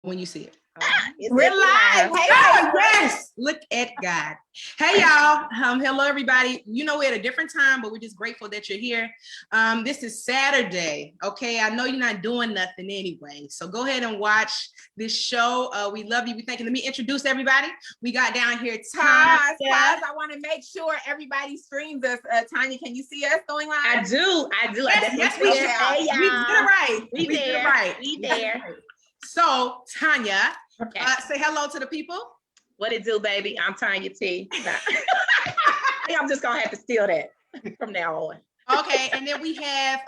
when you see it. We're live. Hey, yes. Look at God. Hey, y'all. Hello, everybody. You know, we're at a different time, but we're just grateful that you're here. This is Saturday. Okay. I know you're not doing nothing anyway. So go ahead and watch this show. We love you. We thank you. Let me introduce everybody. We got down here Pause. I want to make sure everybody streams us. Tanya, can you see us going live? I do. Yes, we see it. Hey, y'all. We did it right. We did it right. We there. So, Tanya, Okay. say hello to the people. What it do, baby? I'm Tanya T. I'm just gonna have to steal that from now on. Okay, and then we have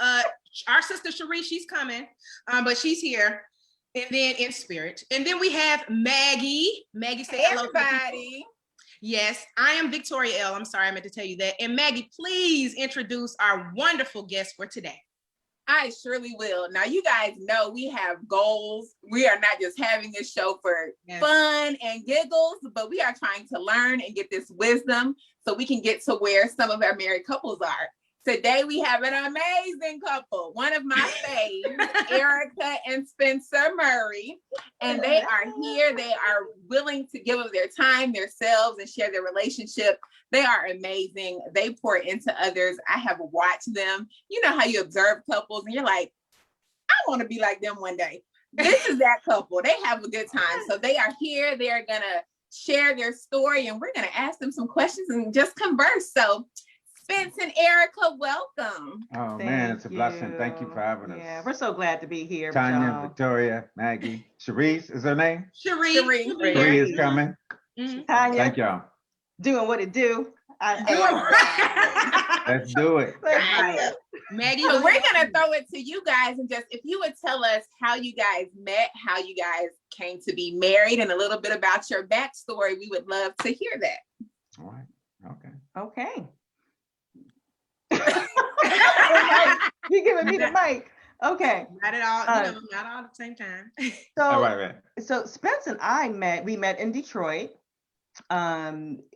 our sister Cherie. She's coming, but she's here, and then in spirit. And then we have Maggie. Maggie, say hello, everybody. Yes, I am Victoria L. I'm sorry, I meant to tell you that. And Maggie, please introduce our wonderful guest for today. I surely will. Now, you guys know we have goals. We are not just having this show for fun and giggles, but we are trying to learn and get this wisdom so we can get to where some of our married couples are. Today, we have an amazing couple. One of my faves, Erica and Spencer Murray. And they are here. They are willing to give of their time, themselves, and share their relationship. They are amazing. They pour into others. I have watched them. You know how you observe couples and you're like, I want to be like them one day. This is that couple. They have a good time. So they are here. They are going to share their story and we're going to ask them some questions and just converse. So Spence and Erica, welcome. Oh, man, it's a blessing. Thank you for having us. Yeah, we're so glad to be here. Tanya, Victoria, Maggie, Cherise is her name? Cherie is coming. Mm-hmm. Tanya, thank y'all. Doing what it do. Let's do it. Right. Maggie, so we're going to throw it to you guys and just, if you would tell us how you guys met, how you guys came to be married, and a little bit about your backstory, we would love to hear that. All right. Okay. You're giving me the mic. Okay. Not at all. Not all at the same time. So Spence and I met in Detroit.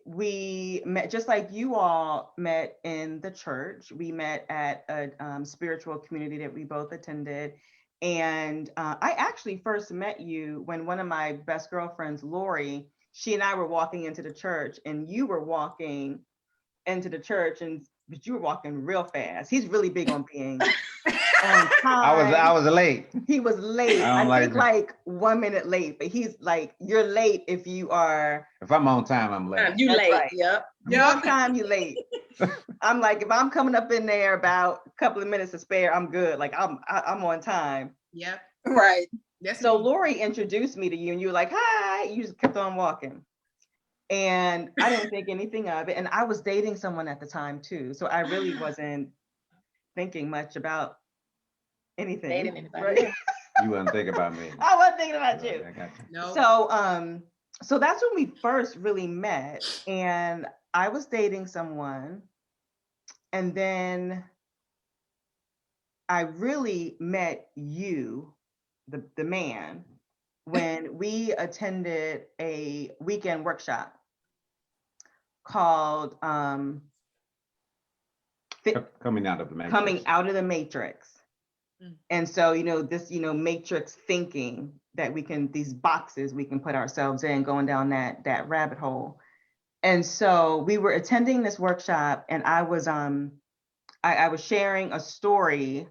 We met just like you all met in the church. We met at a spiritual community that we both attended. And I actually first met you when one of my best girlfriends, Lori, she and I were walking into the church, and you were walking into the church, but you were walking real fast. He's really big on being on time. I was late. He was late. I think like 1 minute late, but he's like, you're late if you are. If I'm on time, I'm late. You That's late. Right. Yep. You're on time, you late. I'm like, if I'm coming up in there about a couple of minutes to spare, I'm good. Like I'm on time. Yep. Right. So Lori introduced me to you and you were like, hi, you just kept on walking. And I didn't think anything of it. And I was dating someone at the time too. So I really wasn't thinking much about anything. Dating anybody. Right? You wasn't thinking about me. I wasn't thinking about you. I got you. No. So that's when we first really met. And I was dating someone. And then I really met you, the man, when we attended a weekend workshop called Coming Out of the Matrix. Coming Out of the Matrix. And so, this, matrix thinking that these boxes we can put ourselves in, going down that rabbit hole. And so we were attending this workshop, and I was sharing a story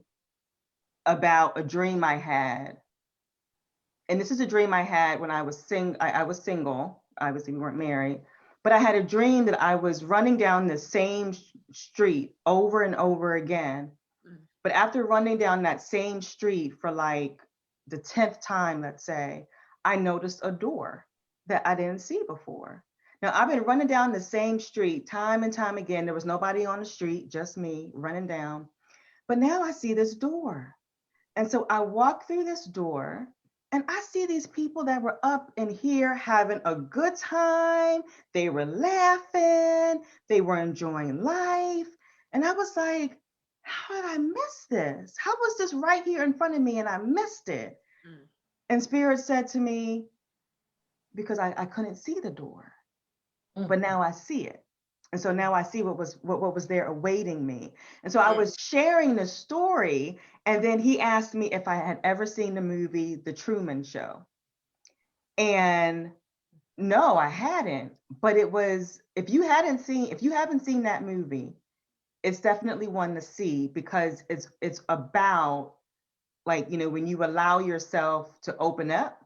about a dream I had. And this is a dream I had when I was single. Obviously, we weren't married. But I had a dream that I was running down the same street over and over again. But after running down that same street for like the 10th time, let's say, I noticed a door that I didn't see before. Now, I've been running down the same street time and time again. There was nobody on the street, just me running down. But now I see this door. And so I walk through this door, and I see these people that were up in here having a good time. They were laughing. They were enjoying life. And I was like, how did I miss this? How was this right here in front of me and I missed it? And Spirit said to me, because I couldn't see the door, but now I see it. And so now I see what was there awaiting me. And so I was sharing the story, and then he asked me if I had ever seen the movie The Truman Show. And no, I hadn't. But it was, if you haven't seen that movie, it's definitely one to see, because it's about, like, when you allow yourself to open up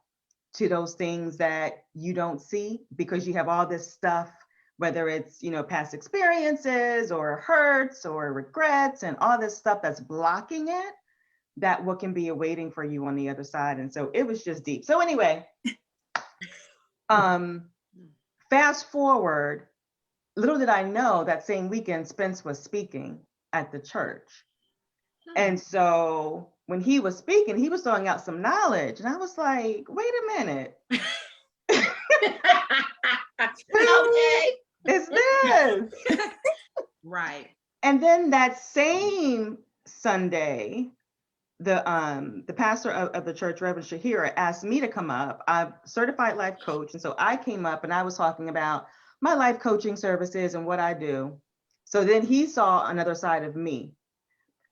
to those things that you don't see, because you have all this stuff, whether it's, past experiences or hurts or regrets and all this stuff that's blocking it, that what can be awaiting for you on the other side. And so it was just deep. So anyway, fast forward, little did I know that same weekend Spence was speaking at the church. And so when he was speaking, he was throwing out some knowledge. And I was like, wait a minute. Okay. It's this. Right. And then that same Sunday, the pastor of the church, Reverend Shahira, asked me to come up. I'm a certified life coach. And so I came up and I was talking about my life coaching services and what I do. So then he saw another side of me.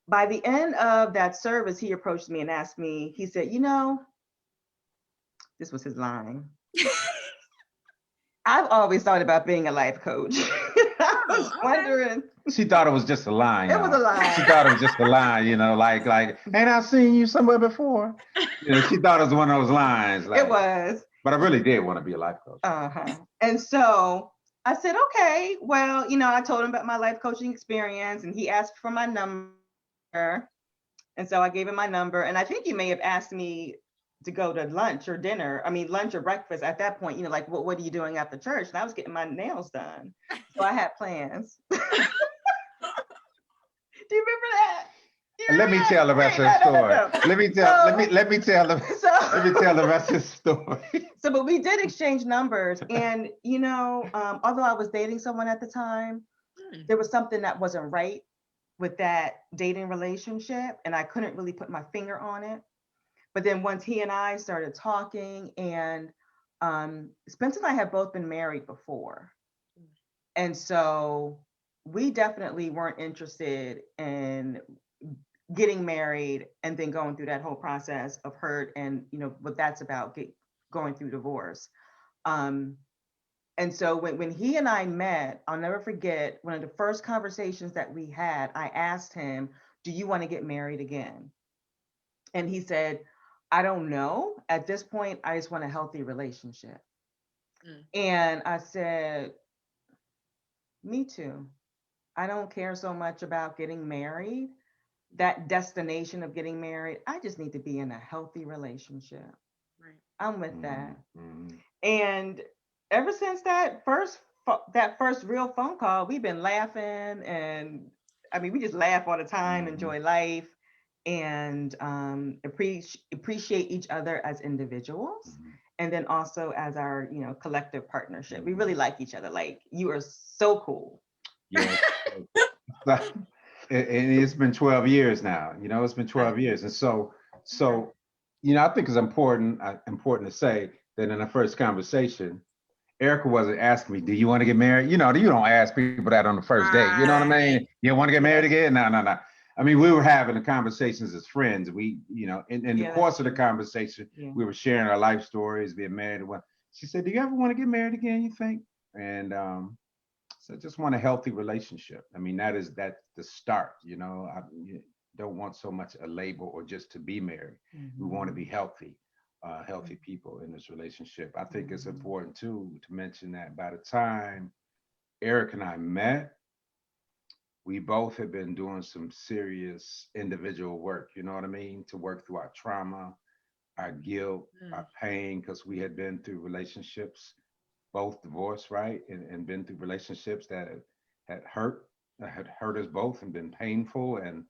By the end of that service, he approached me and asked me, he said, this was his line. I've always thought about being a life coach. I was wondering. She thought it was just a line. It was a line. She thought it was just a line, like, ain't I seen you somewhere before? She thought it was one of those lines. Like, it was. But I really did want to be a life coach. And so I said, okay, well, I told him about my life coaching experience, and he asked for my number. And so I gave him my number. And I think he may have asked me to go to lunch or breakfast at that point, like, what are you doing after church? And I was getting my nails done. So I had plans. Do you remember that? Let me tell the rest of the story. Let me tell the rest of the story. So, but we did exchange numbers, and although I was dating someone at the time, there was something that wasn't right with that dating relationship, and I couldn't really put my finger on it. But then once he and I started talking, and Spencer and I have both been married before, and so we definitely weren't interested in getting married and then going through that whole process of hurt and what that's about, going through divorce. And so when he and I met, I'll never forget, one of the first conversations that we had, I asked him, do you want to get married again? And he said, I don't know. At this point, I just want a healthy relationship. And I said, me too. I don't care so much about getting married, that destination of getting married. I just need to be in a healthy relationship. Right. I'm with that. And ever since that first real phone call, we've been laughing, and we just laugh all the time, enjoy life, and appreciate each other as individuals, and then also as our collective partnership. We really like each other. Like, you are so cool. Yeah. And it's been 12 years now. It's been 12 years, and so I think it's important to say that in the first conversation, Erica wasn't asking me, do you want to get married? You don't ask people that on the first date. You know what I mean? You want to get married again? No. We were having the conversations as friends. We, in the course of the conversation, we were sharing our life stories, being married. She said, do you ever want to get married again, you think? And so I just want a healthy relationship. That's the start. I don't want so much a label or just to be married. We want to be healthy people in this relationship. I think it's important too to mention that by the time Eric and I met, we both had been doing some serious individual work, to work through our trauma, our guilt, our pain, because we had been through relationships, both divorced, right? And been through relationships that had hurt us both and been painful, and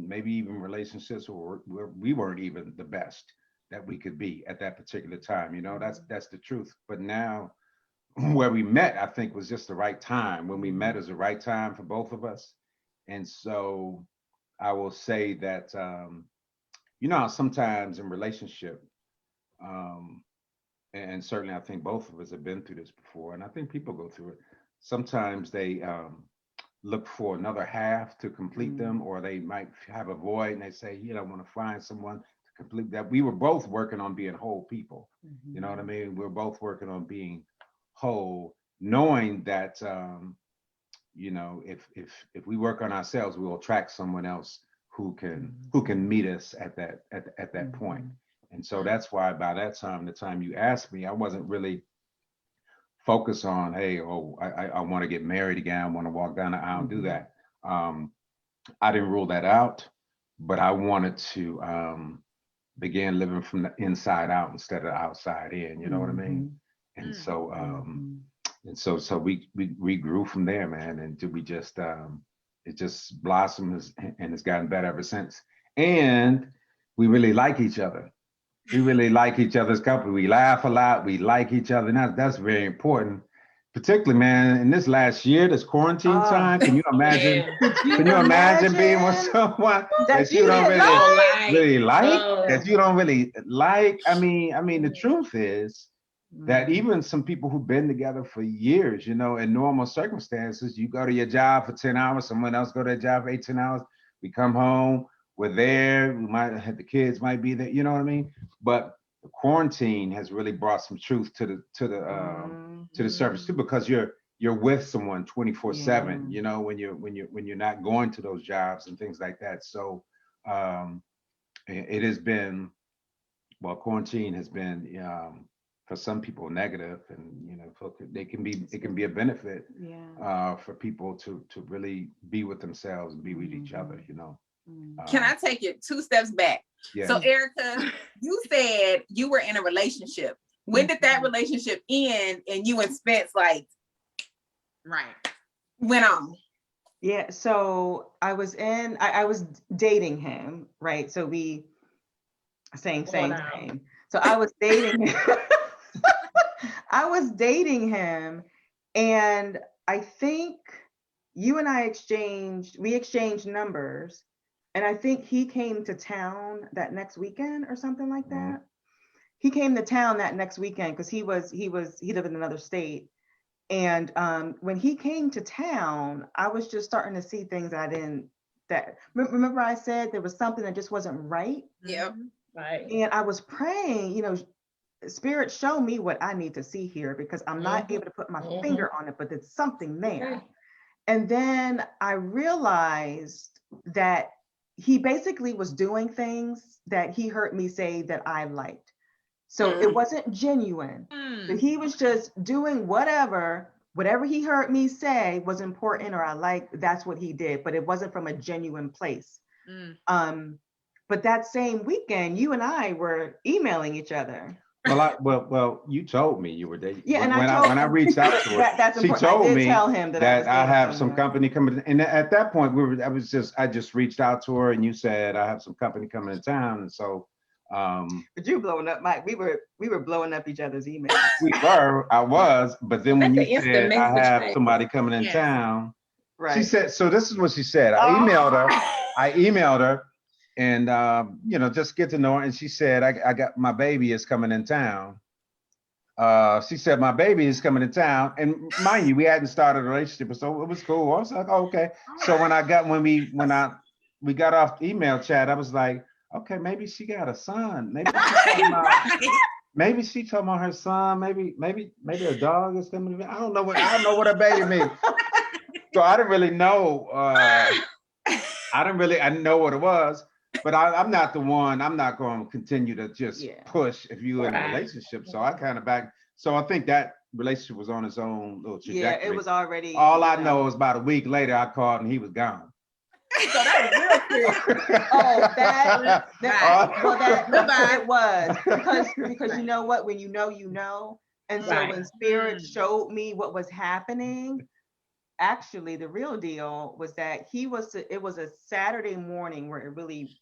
maybe even relationships where we weren't even the best that we could be at that particular time. That's the truth. But now, where we met, I think, was just the right time. When we met is the right time for both of us. And so I will say that, sometimes in relationship, and certainly I think both of us have been through this before, and I think people go through it. Sometimes they look for another half to complete them, or they might have a void and they say, I want to find someone to complete, that we were both working on being whole people. Mhm. You know what I mean? We're both working on being whole, knowing that you know, if we work on ourselves, we will attract someone else who can meet us at that point. And so that's why by that time, the time you asked me, I wasn't really focused on, hey, oh, I want to get married again. I want to walk down the aisle and do that. I didn't rule that out, but I wanted to begin living from the inside out instead of outside in. You know what I mean? And so we grew from there, man, and we just it just blossomed and it's gotten better ever since. And we really like each other. We really like each other's company. We laugh a lot. We like each other. And that's very important. Particularly, man, in this last year, this quarantine time, can you imagine? Can you imagine being with someone that you don't really like? That you don't really like? I mean, the truth is that even some people who've been together for years, you know, in normal circumstances, you go to your job for 10 hours, someone else go to their job for 8, 10 hours. We come home, we're there, we might have the kids might be there, you know what I mean? But the quarantine has really brought some truth to the surface too, because you're with someone 24/7, you know, when you're not going to those jobs and things like that. So it has been, well, quarantine has been for some people negative, and you know, it can be a benefit for people to really be with themselves and be with each other, you know. Can I take it 2 steps back? Yeah. So Erica, you said you were in a relationship. When did that relationship end and you and Spence like went on? Yeah, so I was dating him, right? So same. So I was dating him. I was dating him, and I think you and I exchanged numbers, and I think he came to town that next weekend or something like that. He came to town that next weekend because he lived in another state. And when he came to town, I was just starting to see things remember I said there was something that just wasn't right. Yeah. Right. And I was praying, you know, Spirit, show me what I need to see here, because I'm not able to put my finger on it, but there's something there. And then I realized that he basically was doing things that he heard me say that I liked. So it wasn't genuine, but he was just doing whatever he heard me say was important or I liked, that's what he did, but it wasn't from a genuine place. But that same weekend, you and I were emailing each other. Well, you told me you were dating. Yeah, and when I reached out to her, she told me tell him that I have some company coming. And at that point, I just reached out to her, and you said I have some company coming to town, and so. But you blowing up, Mike. We were blowing up each other's emails. I was, but then when you said I have somebody coming in town, right? She said, so this is what she said. I emailed her. And you know, just get to know her. And she said, I got my baby is coming in town. She said my baby is coming to town. And mind you, we hadn't started a relationship, so it was cool. I was like, oh, okay. So when we got off the email chat, I was like, okay, maybe she got a son. Maybe she talking about her son. Maybe a dog is coming. I don't know what a baby means. So I didn't really know. I didn't know what it was. But I'm not the one. I'm not going to continue to just push if you're in a relationship. So I kind of back. So I think that relationship was on its own little trajectory. Yeah, it was already. All I know is about a week later, I called and he was gone. So that was real serious. It was because you know what? When you know, and so when Spirit showed me what was happening. Actually, the real deal was that it was a Saturday morning where it really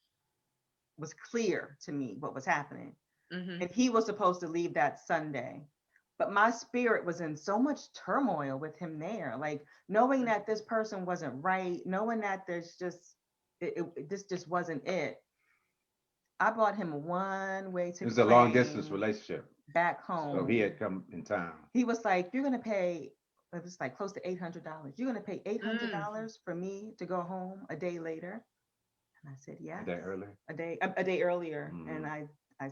was clear to me what was happening. And he was supposed to leave that Sunday. But my spirit was in so much turmoil with him there, like knowing that this person wasn't right, knowing that this just wasn't it. I bought him a one-way ticket. It was a long distance relationship. Back home. So he had come in town. He was like, you're going to pay, it was like close to $800. You're going to pay $800 for me to go home a day later. And I said, yes. A day earlier? A day earlier. Mm. And I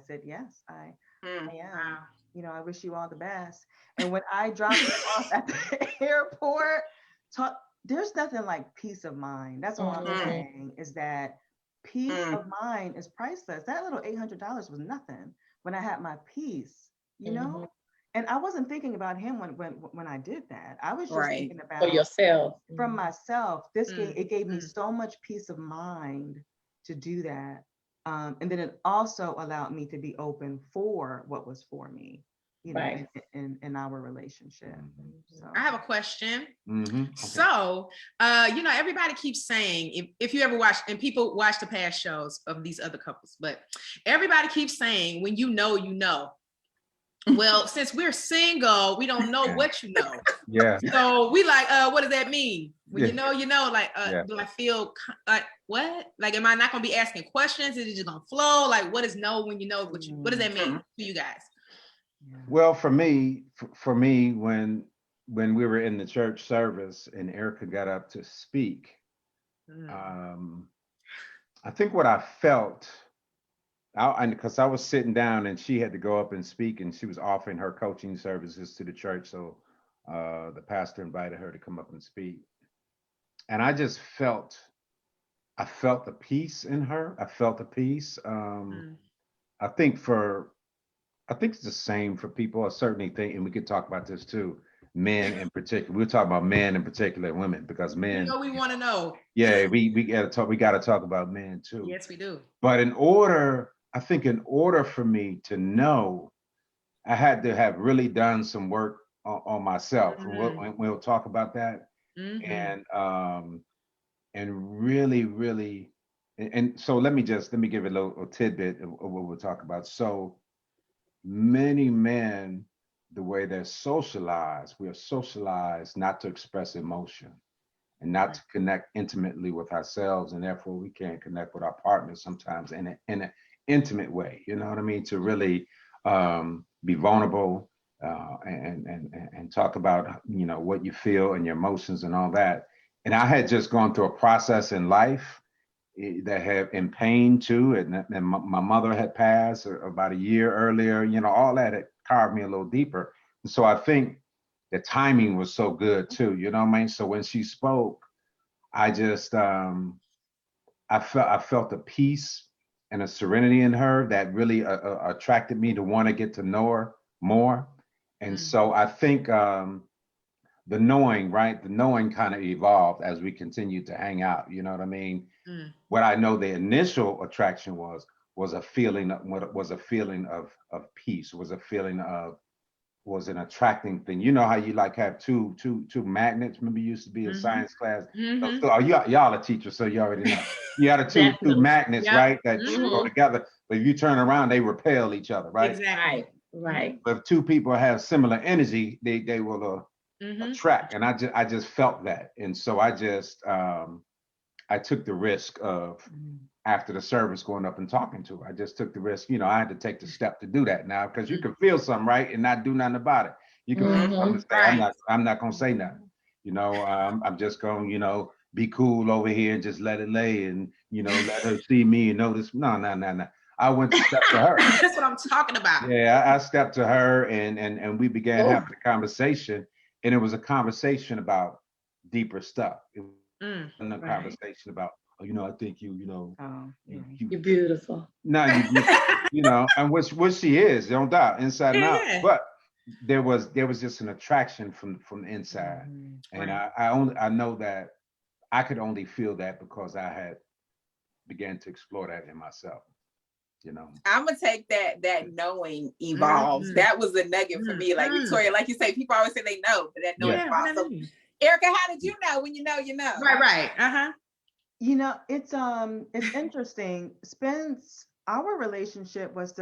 said, yes, I am. Wow. You know, I wish you all the best. And when I dropped him off at the airport, there's nothing like peace of mind. That's all I'm saying, is that peace of mind is priceless. That little $800 was nothing when I had my peace, you know? And I wasn't thinking about him when I did that. I was just thinking For about yourself. from myself. It gave me Mm. so much peace of mind to do that. And then it also allowed me to be open for what was for me, you know, Right. in our relationship. So I have a question. Okay. So, you know, everybody keeps saying, if you ever watch, and people watch the past shows of these other couples, but everybody keeps saying, when you know, you know. Well, since we're single, we don't know what you know. Yeah. So we like, what does that mean? When Yeah. you know, like, Yeah. do I feel like what? Like, am I not gonna be asking questions? Is it just gonna flow? Like, what is no when you know what does that mean to you guys? Well, for me, when we were in the church service and Erica got up to speak, I think what I felt, because I was sitting down and she had to go up and speak, and she was offering her coaching services to the church, so the pastor invited her to come up and speak, and I just felt the peace in her. I felt the peace. I think it's the same for people. I certainly think, and we could talk about this too, men in particular. We're talking about men in particular and women, because men. You know, we want to know. Yeah, we gotta talk about men too. Yes, we do. But in order for me to know, I had to have really done some work on myself. And we'll talk about that. And really, and so let me give a little tidbit of what we'll talk about. So many men, the way they're socialized, we are socialized not to express emotion and not to connect intimately with ourselves, and therefore we can't connect with our partners sometimes in an intimate way. You know what I mean? To really be vulnerable and talk about, you know, what you feel and your emotions and all that. And I had just gone through a process in life that had in pain too, and my mother had passed about a year earlier. You know, all that had carved me a little deeper. And so I think the timing was so good too. You know what I mean? So when she spoke, I just I felt a peace and a serenity in her that really attracted me to want to get to know her more. And so I think the knowing kind of evolved as we continued to hang out. You know what I mean? What I know the initial attraction was a feeling of peace, was an attracting thing. You know how you like have two magnets? Remember, you used to be in science class. So y'all a teacher, so you already know. You had two magnets, right? That go together. But if you turn around, they repel each other, right? Exactly. Right. But if two people have similar energy, they will attract. And I just felt that. And so I just I took the risk of, after the service, going up and talking to her. I just took the risk. You know, I had to take the step to do that now, because you can feel something, right, and not do nothing about it. You can feel something and say, I'm not gonna say nothing. You know, I'm just gonna, you know, be cool over here and just let it lay, and, you know, let her see me and notice. No. I went to step to her. That's what I'm talking about. Yeah, I stepped to her, and we began having a conversation, and it was a conversation about deeper stuff. It wasn't a conversation about, oh, you know, I think you know, you're beautiful. No, you know, and which she is, don't doubt, inside and out. But there was just an attraction from the inside, and I know that I could only feel that because I had began to explore that in myself. You know, I'm gonna take that knowing evolves. That was a nugget for me. Like Victoria, like you say, people always say they know, but that knowing evolves. So, Erica, how did you know when you know you know? Right. You know, it's interesting. Spence, our relationship was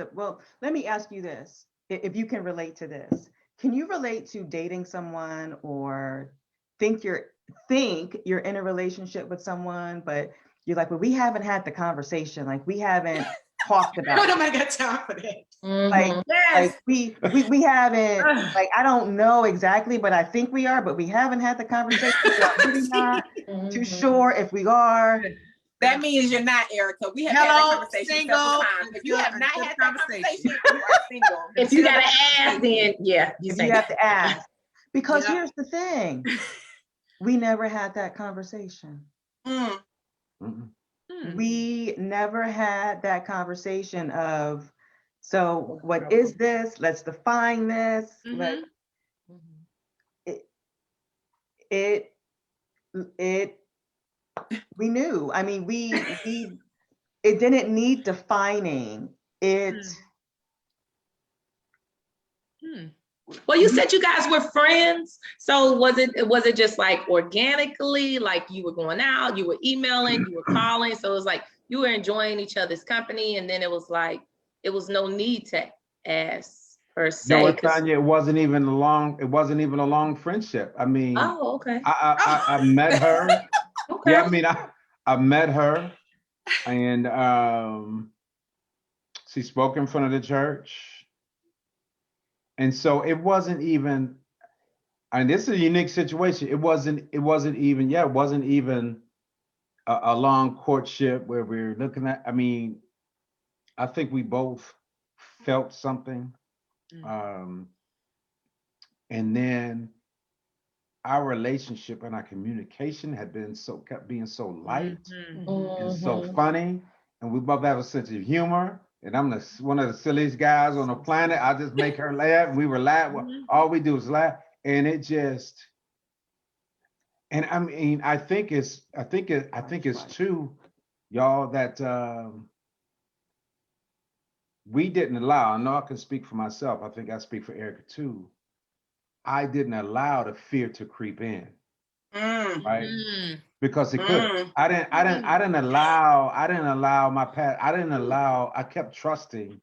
let me ask you this. If you can relate to this, can you relate to dating someone, or think you're in a relationship with someone, but you're like, well, we haven't had the conversation, like we haven't talked about it. Nobody got time for that. Like we haven't, like, I don't know exactly, but I think we are, but we haven't had the conversation. So I'm really not too sure if we are. That means you're not, Erica. We have had Hello, that conversation single, several times. If you have not until had the that conversation, you are single. If you gotta ask, then yeah, you If say you have to ask. Because Yep. here's the thing. We never had that conversation. Mm. Mm-mm. We never had that conversation of, so what is this? Let's define this. Let it we knew. I mean, we it didn't need defining. It Well, you said you guys were friends. So was it just like organically, like you were going out, you were emailing, you were calling. So it was like you were enjoying each other's company, and then it was like it was no need to ask per se. No, Tanya, it wasn't even a long friendship. I mean, Oh, okay. I met her. Okay. Yeah, I mean, I met her, and she spoke in front of the church, and so it wasn't even. And this is a unique situation. It wasn't even a long courtship where we're looking at. I mean, I think we both felt something, and then our relationship and our communication had been kept being so light and so funny, and we both have a sense of humor. And I'm one of the silliest guys on the planet. I just make her laugh. We were laughing. All we do is laugh, and it just. And I mean, I think it's true, y'all, that we didn't allow. I know I can speak for myself. I think I speak for Erica too. I didn't allow the fear to creep in. Right? Because it could. I didn't allow my past. I kept trusting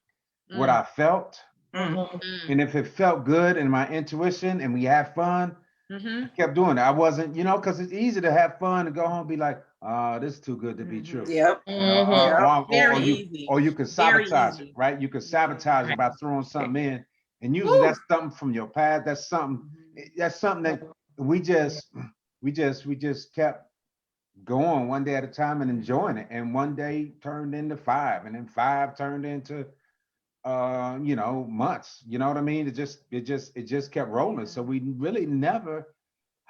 what I felt. And if it felt good in my intuition and we had fun, I kept doing it. I wasn't, because it's easy to have fun and go home and be like, this is too good to be true. Yep. Or you could sabotage it, right? You could sabotage it by throwing something in. And usually that's something from your past. That's something that we just kept going one day at a time and enjoying it. And one day turned into 5, and then 5 turned into months. You know what I mean? It just kept rolling. So we really never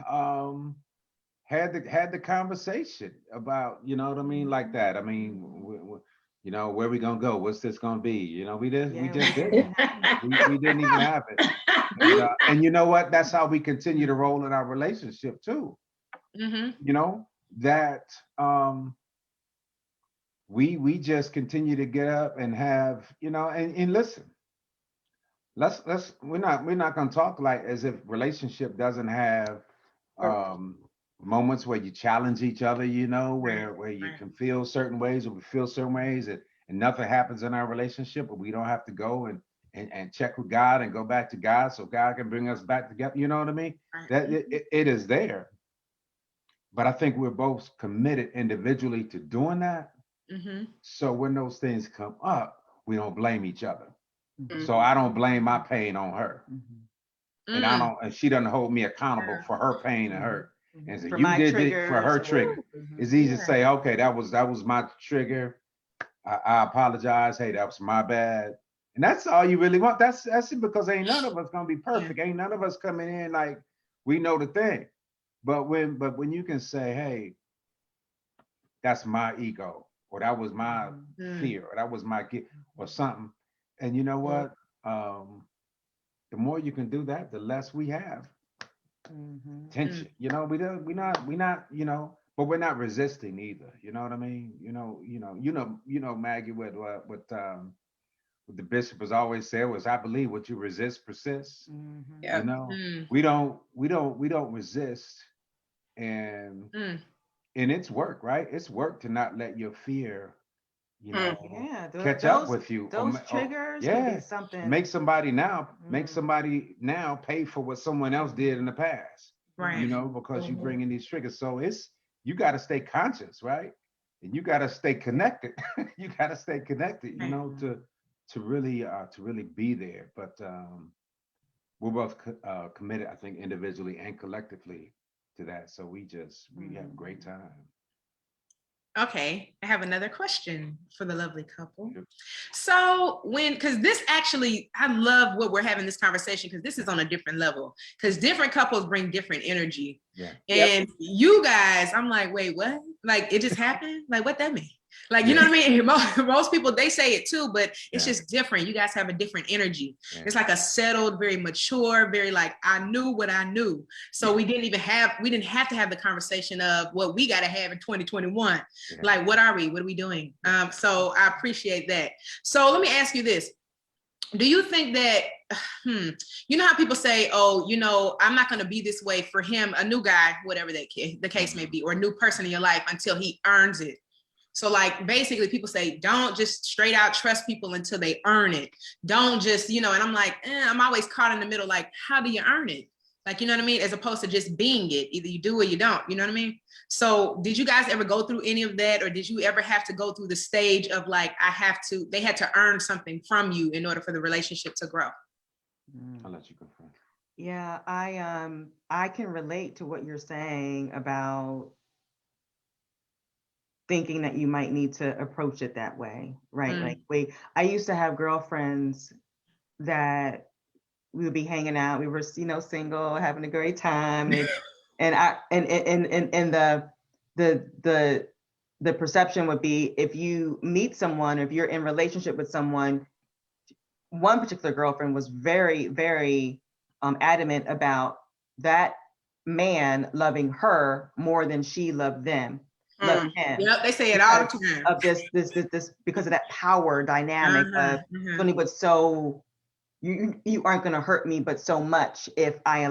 had the conversation about, you know what I mean, like that. I mean, where we gonna go? What's this gonna be? We just didn't. We didn't even have it. And you know what? That's how we continue to roll in our relationship too. That we just continue to get up and have, and listen. We're not gonna talk like as if relationship doesn't have moments where you challenge each other, where you can feel certain ways or we feel certain ways, and nothing happens in our relationship, but we don't have to go and check with God and go back to God so God can bring us back together. You know what I mean? That it is there. But I think we're both committed individually to doing that. So when those things come up, we don't blame each other. So I don't blame my pain on her. And she doesn't hold me accountable for her pain and hurt. And so you did it for her trigger. It's easy to say, okay, that was my trigger. I apologize. Hey, that was my bad. And that's all you really want. That's it, because ain't none of us gonna be perfect. Ain't none of us coming in like we know the thing. But when you can say, hey, that's my ego, or that was my fear, or that was my gift, or something. And you know what? The more you can do that, the less we have tension. We're not, but we're not resisting either. You know what I mean? Maggie, what the bishop has always said was, I believe what you resist persists. We don't resist, and it's work, right? It's work to not let your fear catch up with you. Those triggers could be something. Make somebody now pay for what someone else did in the past. Right. Because you bring in these triggers. So you got to stay conscious, right? And you got to stay connected. You got to stay connected, to really be there. But we're both committed, I think, individually and collectively to that. So we have a great time. Okay, I have another question for the lovely couple. So because this actually, I love what we're having this conversation because this is on a different level because different couples bring different energy. Yeah. And you guys, I'm like, wait, what? Like it just happened? Like what that mean? Like, you know what I mean? Most people, they say it too, but it's just different. You guys have a different energy. Yeah. It's like a settled, very mature, very like, I knew what I knew. So we didn't have to have the conversation of what we got to have in 2021. Yeah. Like, what are we? What are we doing? So I appreciate that. So let me ask you this. Do you think that, you know how people say, oh, you know, I'm not going to be this way for him, a new guy, whatever the case may be, or a new person in your life until he earns it. So like basically people say, don't just straight out trust people until they earn it. Don't just, you know, and I'm like, I'm always caught in the middle. Like, how do you earn it? Like, you know what I mean? As opposed to just being it, either you do or you don't, you know what I mean? So did you guys ever go through any of that? Or did you ever have to go through the stage of like, they had to earn something from you in order for the relationship to grow? I'll let you go first. Yeah, I can relate to what you're saying about thinking that you might need to approach it that way, right? Like I used to have girlfriends that we would be hanging out. We were, you know, single, having a great time, and the perception would be if you meet someone, if you're in relationship with someone. One particular girlfriend was very, very adamant about that man loving her more than she loved them. Love him. Yep, they say it all the time. Of this because of that power dynamic of only what's so you aren't gonna hurt me, but so much if I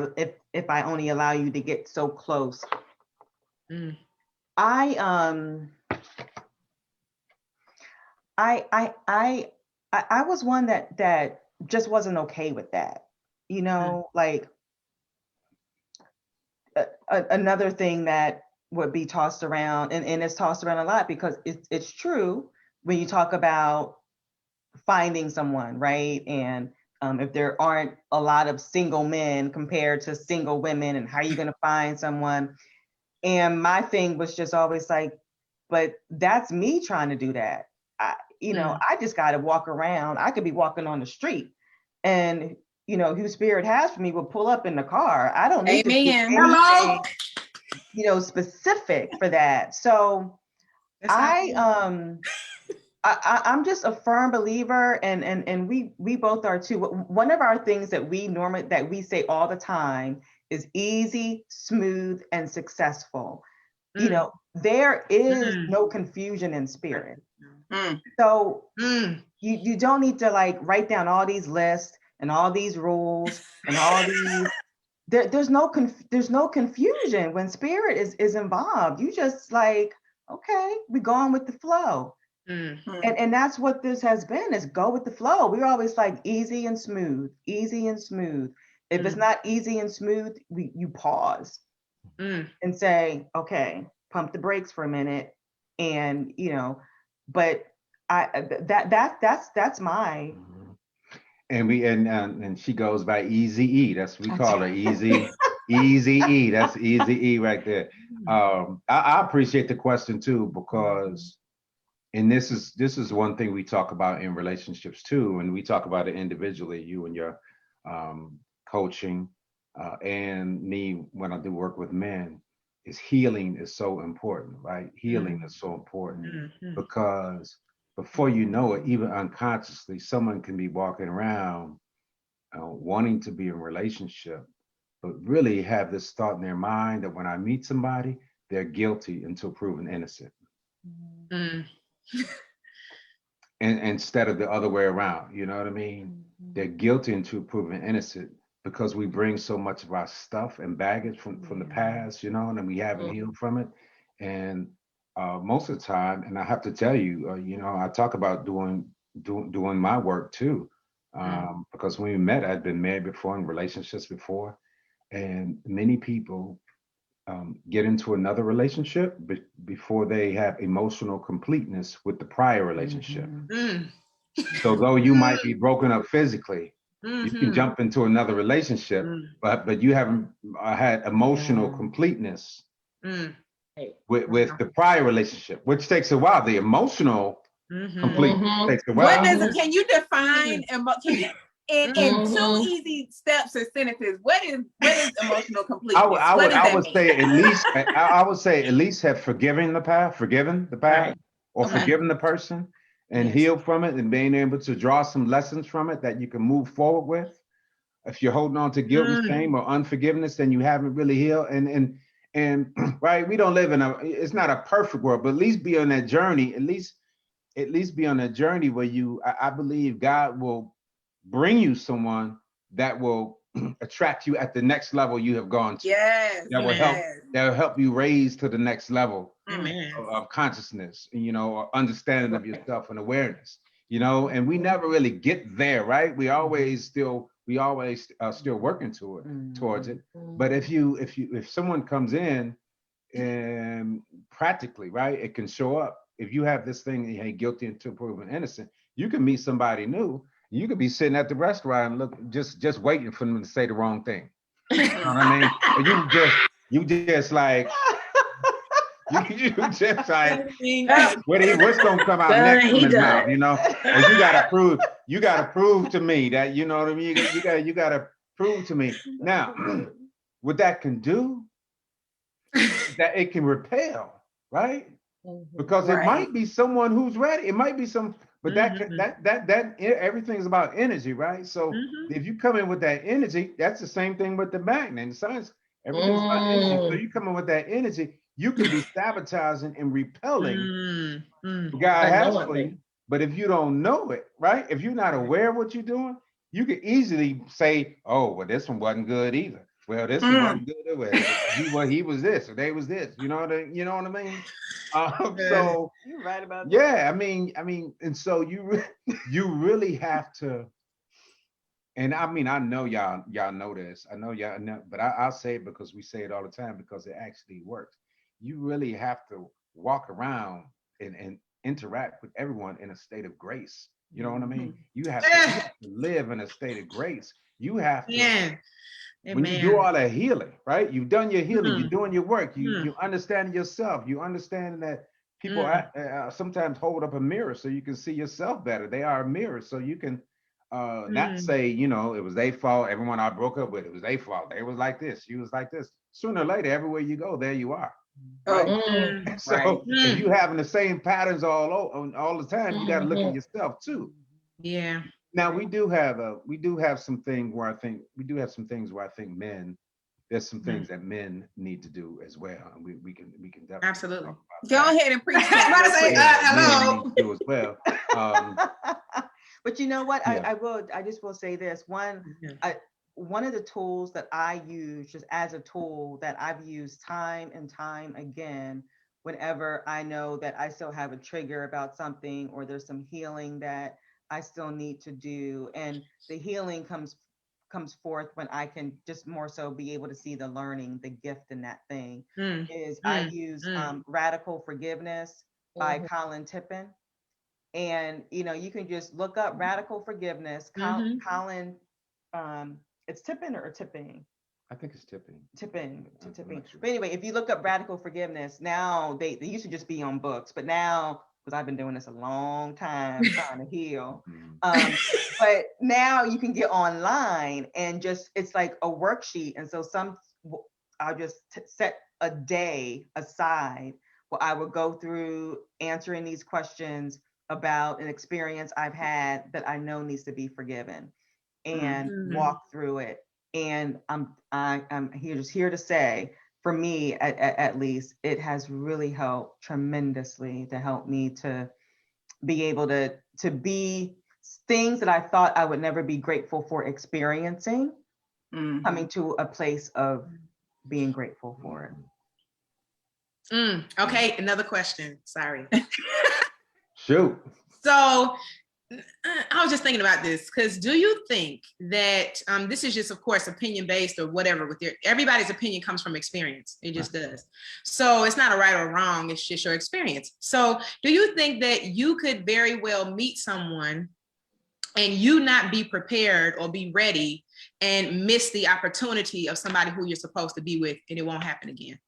only allow you to get so close. I was one that just wasn't okay with that, you know, like another thing that would be tossed around, and it's tossed around a lot because it's true when you talk about finding someone, right? And if there aren't a lot of single men compared to single women, and how are you going to find someone? And my thing was just always like, but that's me trying to do that. I just got to walk around. I could be walking on the street, and you know, who Spirit has for me will pull up in the car. I don't need to do anything, you know, specific for that. So I'm just a firm believer, and we both are too. One of our things that we say all the time is easy, smooth, and successful. You know, there is no confusion in Spirit. So you don't need to like write down all these lists and all these rules and all these. There's no confusion when Spirit is involved. You just like, okay, we go on with the flow. And that's what this has been, is go with the flow. We're always like easy and smooth, easy and smooth. If it's not easy and smooth, you pause and say, okay, pump the brakes for a minute. And, you know, but that's my. And she goes by Easy E. That's we call her Easy E. That's Easy E right there. I appreciate the question too, because and this is one thing we talk about in relationships too, and we talk about it individually, you and your coaching, and me when I do work with men, is healing is so important, right? Healing is so important because before you know it, even unconsciously, someone can be walking around wanting to be in a relationship, but really have this thought in their mind that when I meet somebody, they're guilty until proven innocent. And instead of the other way around, you know what I mean? They're guilty until proven innocent because we bring so much of our stuff and baggage from the past, you know, and then we haven't healed from it. And most of the time, and I have to tell you, you know, I talk about doing my work too, because when we met, I'd been married before, in relationships before, and many people get into another relationship before they have emotional completeness with the prior relationship. So though you might be broken up physically, you can jump into another relationship, but you haven't had emotional completeness with the prior relationship, which takes a while. The emotional complete takes a while. Can you define in two easy steps or sentences? What is emotional completeness? I would say at least have forgiven the past, Right. or forgiven the person and healed from it, and being able to draw some lessons from it that you can move forward with. If you're holding on to guilt and shame or unforgiveness, then you haven't really healed. And right, we don't live in it's not a perfect world, but at least be on that journey. At least be on that journey where I believe God will bring you someone that will attract you at the next level you have gone to. Yes. That will help you raise to the next level of consciousness, or understanding of yourself and awareness. And we never really get there, right? We always still working towards it. But if someone comes in and practically, right, it can show up. If you have this thing, hey, guilty until proven innocent, you can meet somebody new. You could be sitting at the restaurant and look, just waiting for them to say the wrong thing. You know what I mean? Or you just like what's gonna come out next from his mouth, Or you gotta prove to me that, you know what I mean? You gotta prove to me. Now, what that can do is that it can repel, right? Because it might be someone who's ready. It might be but that everything is about energy, right? So if you come in with that energy, that's the same thing with the magnet and science. Everything's about energy. So you come in with that energy, you can be sabotaging and repelling what God has for you. But if you don't know it, right? If you're not aware of what you're doing, you could easily say, "Oh, well, this one wasn't good either. Well, this one wasn't good. He was this, or they was this." You know what I mean? So you're right about that. Yeah, I mean, and so you really have to. And I mean, I know y'all know this. I know y'all know, but I'll say it because we say it all the time because it actually works. You really have to walk around and interact with everyone in a state of grace. You know what I mean? You have to live in a state of grace. You have to. When you do all that healing, right? You've done your healing. You're doing your work. You understand yourself. You understand that people sometimes hold up a mirror so you can see yourself better. They are a mirror, so you can not say, it was their fault. Everyone I broke up with, it was their fault. They was like this. You was like this. Sooner or later, everywhere you go, there you are. Right? So if you having the same patterns all the time, you got to look at yourself too. Yeah. Now we do have some things where I think men, there's some things that men need to do as well, and we can definitely absolutely go ahead and preach. Hello. Do as well. But you know what? I just will say this one. One of the tools that I use just as a tool that I've used time and time again, whenever I know that I still have a trigger about something or there's some healing that I still need to do, and the healing comes forth when I can just more so be able to see the learning, the gift in that thing. I use Radical Forgiveness by Colin Tippin. And you can just look up Radical Forgiveness. Colin, it's Tippin or Tipping? I think it's Tipping. Tipping. Sure. But anyway, if you look up Radical Forgiveness, now they used to just be on books, but now, because I've been doing this a long time trying to heal. But now you can get online and it's like a worksheet. And so I'll just set a day aside where I would go through answering these questions about an experience I've had that I know needs to be forgiven, and walk through it. And I'm here to say, for me, at least, it has really helped tremendously to help me to be able to be things that I thought I would never be grateful for experiencing, coming to a place of being grateful for it. Okay, another question. Sorry. Shoot. So I was just thinking about this, because do you think that this is just, of course, opinion based or whatever, everybody's opinion comes from experience. It just does. So it's not a right or wrong. It's just your experience. So do you think that you could very well meet someone and you not be prepared or be ready and miss the opportunity of somebody who you're supposed to be with, and it won't happen again?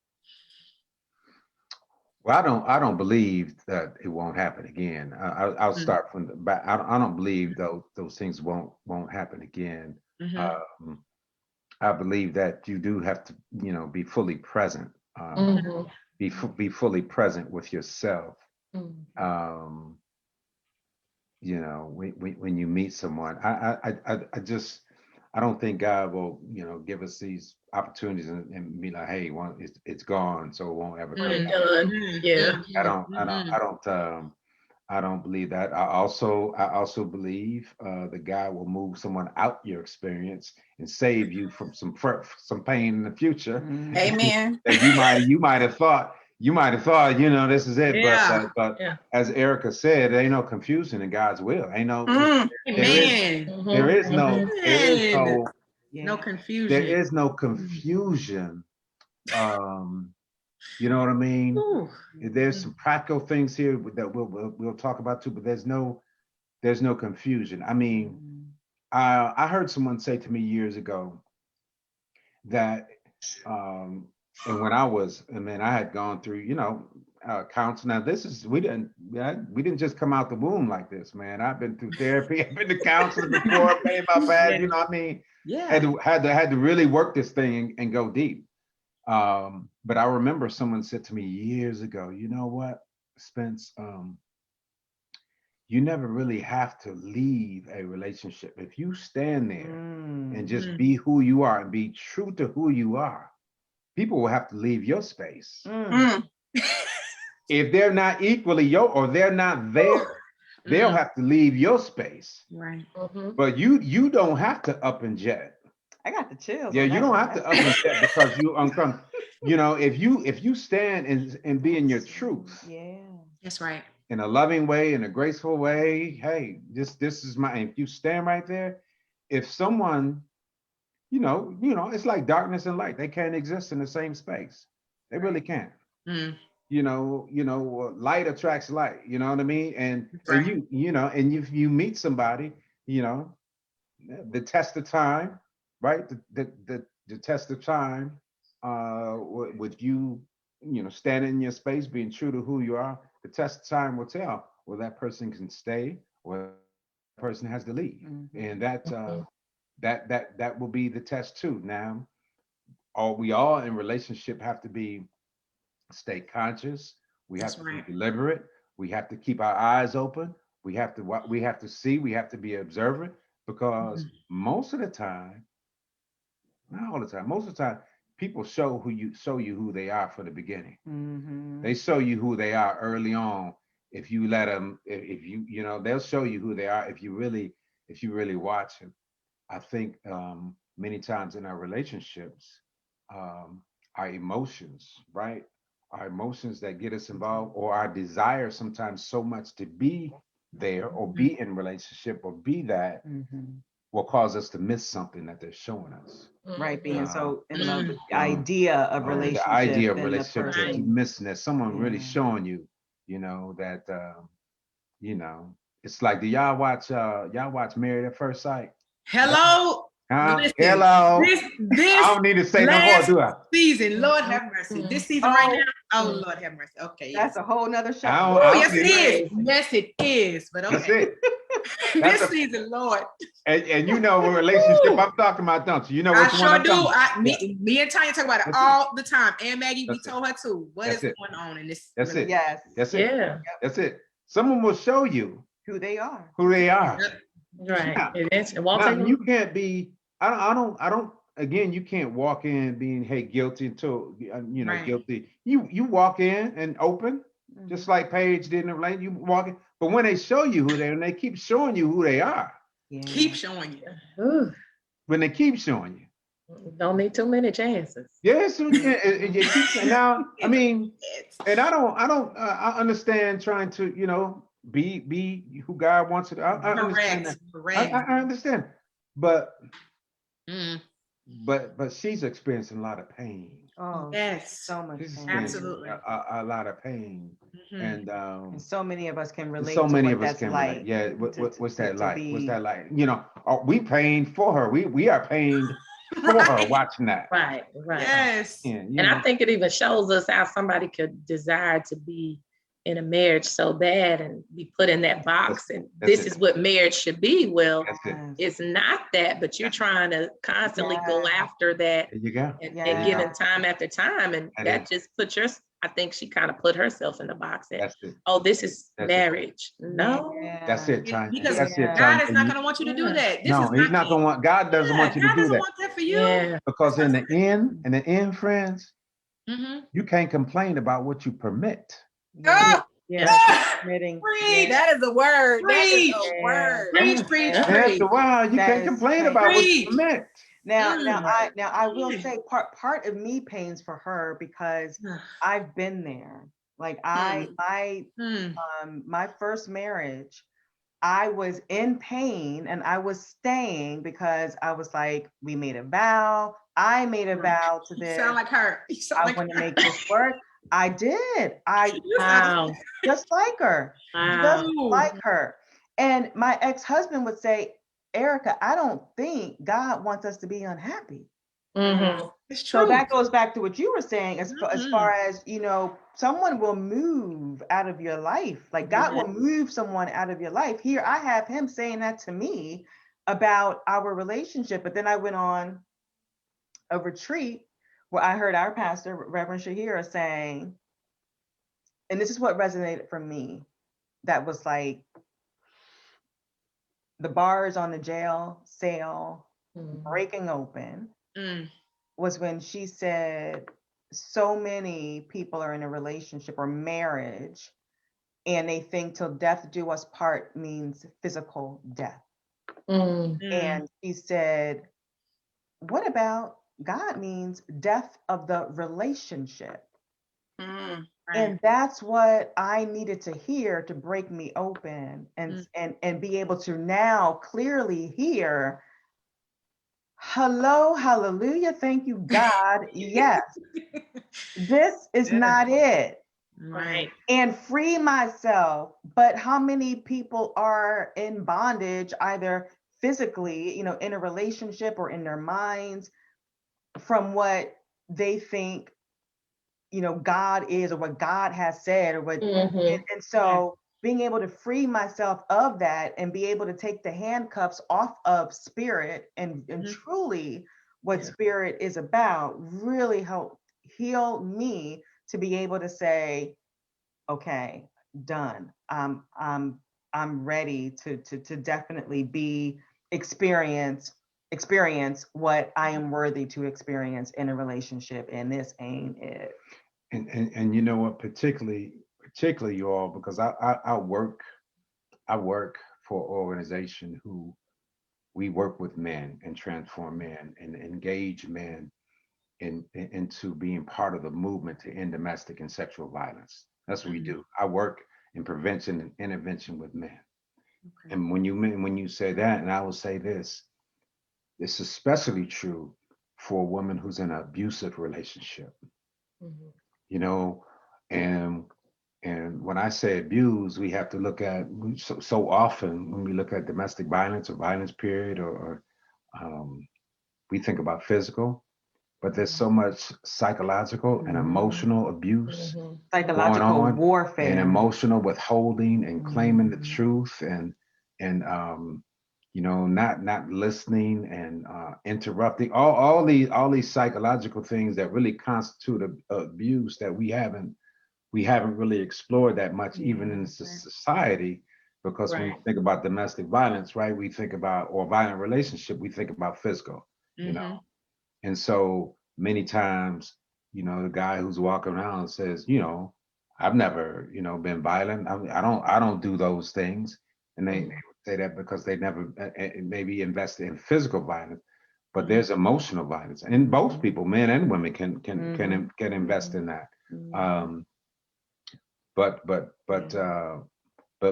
Well, I don't believe that it won't happen again. I'll Mm. start from the back. I don't believe those things won't happen again. Mhm. I believe that you do have to, be fully present. Mhm. Be fully present with yourself. Mhm. Um, when you meet someone, I just I don't think God will, give us these opportunities and be like, hey, it's gone, so it won't ever come Mm. back. Done. Mm. Yeah. Mm. I Mm. don't, I don't, Mm. I don't, I don't believe that. I also believe that God will move someone out your experience and save you from some pain in the future Mhm. Amen. that you might have thought, this is it. But Yeah. but but Yeah. as Erica said, there ain't no confusion in God's will. Ain't no Mm. there is Amen. there Mhm. is no Mhm. Amen. No Yeah. confusion. confusion. Um, you know what I mean? Ooh. There's some practical things here that we'll talk about too, but there's no confusion. I mean, Mhm. I heard someone say to me years ago that, and when I had gone through, counseling. Now we didn't just come out the womb like this, man. I've been through therapy, I've been to counseling before, paid my past, Yeah. what I mean, Yeah. had to really work this thing and go deep. But I remember someone said to me years ago, you know what, Spence, you never really have to leave a relationship. If you stand there and just Mm. be who you are and be true to who you are, people will have to leave your space. Mm. Mm. If they're not equally or they're not there, they'll Mm. have to leave your space. Right. Mhm. But you don't have to up and jet. I got the chills Yeah, on you that don't one. have to up and jet because you uncomfortable. If you stand and be in your truth Yeah. That's right. in a loving way, in a graceful way, hey, this is my. If you stand right there, if someone, it's like darkness and light. They can't exist in the same space. They really can't. Mm. Light attracts light. You know what I mean? And That's and right. and if you meet somebody, you know, the test of time, right? The test of time, with you, standing in your space, being true to who you are. The test of time will tell whether that person can stay or that person has to leave, Mhm. and that Mhm. that will be the test too. Now, we all in relationship have to stay conscious. We have That's to be right. deliberate. We have to keep our eyes open. We have to see. We have to be observant because Mhm. most of the time, not all the time, most of the time, people show you who they are for the beginning. Mhm. They show you who they are early on. If you let them, if they'll show you who they are if you really watch them. I think many times in our relationships, um, our emotions, right? Our emotions that get us involved, or our desire sometimes so much to be there, or Mhm. be in relationship, or be that, Mhm. will cause us to miss something that they're showing us. Right, being Uh, so in love Mm. with the um, idea of the idea relationship of and the relationship that Right. you're person. missing, that someone really Yeah. showing you, that you know, it's like, do y'all watch Married at First Sight? Hello. Huh? Listen, Hello. this I don't need to say no more, last do I? season, Lord have mercy. This season right Oh, now, oh Mhm. Lord have mercy. Okay, that's yes. a whole nother I show. don't, Oh, I don't yes, it need. is. Amazing. Yes, it is. But That's okay. it. That's This a season, Lord. and you know what relationship Woo. I'm talking about, don't you? You know I which one sure I'm do. talking about. Yeah, Me and Tanya talk about it that's it. all the time. And Maggie, we That's it. told her too. What is That's it. going on in this That's it. relationship? Yes. That's it. Yeah. That's it. Someone will show you Who they are. who they are. Yep. Right. Now, It won't now take you long. can't be. I don't. Again, you can't walk in being, hey, guilty until Right. guilty. You walk in and open, just like Paige did in the lane. You walk in, but when they show you who they are, and they keep showing you who they are, Yeah. Keep showing you. Ooh, when they keep showing you, don't need too many chances. yes, it keeps. And now, I mean, It's and I understand trying to, be who God wants it. I understand correct. that. I, Correct. I I understand, but Mm, but she's experiencing a lot of pain. Oh, yes. so much She's pain. experiencing Absolutely. a lot of pain, Mhm. and And so many of us can so relate to many what of us that's can relate. like Yeah, to, what's that to like? What's be. that like? We paying for her. We are paying for her watching that. Right. Yes. Yeah, you And know. I think it even shows us how somebody could desire to be in a marriage so bad and be put in that box. And That's this it. is what marriage should be. Well, That's it. it's not that, but you're trying to constantly go Yes. after that There you go. and Yes. giving time after time. And That that is. just puts I think she kind of put herself in the box that, That's it. oh, this is That's it. marriage. No. That's it, Tanya. Because That's it, Yeah. God Tanya. is not going to want you to do that. This No, is he's not gonna want. God doesn't want you to God do doesn't that want that for you. Yeah. because in the end, friends, Mhm. you can't complain about what you permit. Oh, Yeah. Admitting. Preach. that is a word. That is Preach. a word. Preach, preach, Yeah. After preach. a while, you That can't is complain crazy. about what you Preach. permit. Now, Mm. I will say part of me pains for her because I've been there. Like my first marriage, I was in pain and I was staying because I was like, we made a vow. I made a vow to You this. sound like her. You sound I like want to her. make this work. I did. Wow. Just like her. Wow. Just like her. And my ex-husband would say, Erica, I don't think God wants us to be unhappy. Mm-hmm. It's true. So that goes back to what you were saying, as Mhm. far as, someone will move out of your life. Like God will move someone out of your life. Here, I have him saying that to me about our relationship. But then I went on a retreat where I heard our pastor, Reverend Shahira, saying, and this is what resonated for me, that was like the bars on the jail cell breaking open, was when she said, so many people are in a relationship or marriage and they think till death do us part means physical death. And she said, what about God means death of the relationship? And that's what I needed to hear to break me open and be able to now clearly hear, hello, hallelujah, thank you, God. Yes, this is not it. Right. And free myself. But how many people are in bondage, either physically, in a relationship or in their minds, from what they think, God is, or what God has said, or what, and so being able to free myself of that and be able to take the handcuffs off of spirit and truly what spirit is about really helped heal me to be able to say, okay, done. I'm ready to definitely experience what I am worthy to experience in a relationship, and this ain't it. And you know what, particularly you all, because I work for an organization who we work with men and transform men and engage men into being part of the movement to end domestic and sexual violence. That's what we do. I work in prevention and intervention with men. Okay. And when you say that, and I will say this, it's especially true for a woman who's in an abusive relationship. And when I say abuse, we have to look at, so often when we look at domestic violence or violence period, or we think about physical, but there's so much psychological and emotional abuse, psychological going on, warfare, and emotional withholding and claiming the truth, and not listening and interrupting, all these psychological things that really constitute abuse that we haven't really explored that much, even in society. Because when we think about domestic violence, right, we think about, or violent relationship, we think about physical, and so many times, the guy who's walking around says, I've never, been violent. I don't do those things. And they say that because they never maybe invested in physical violence, but there's emotional violence, and both people, men and women, can invest in that. But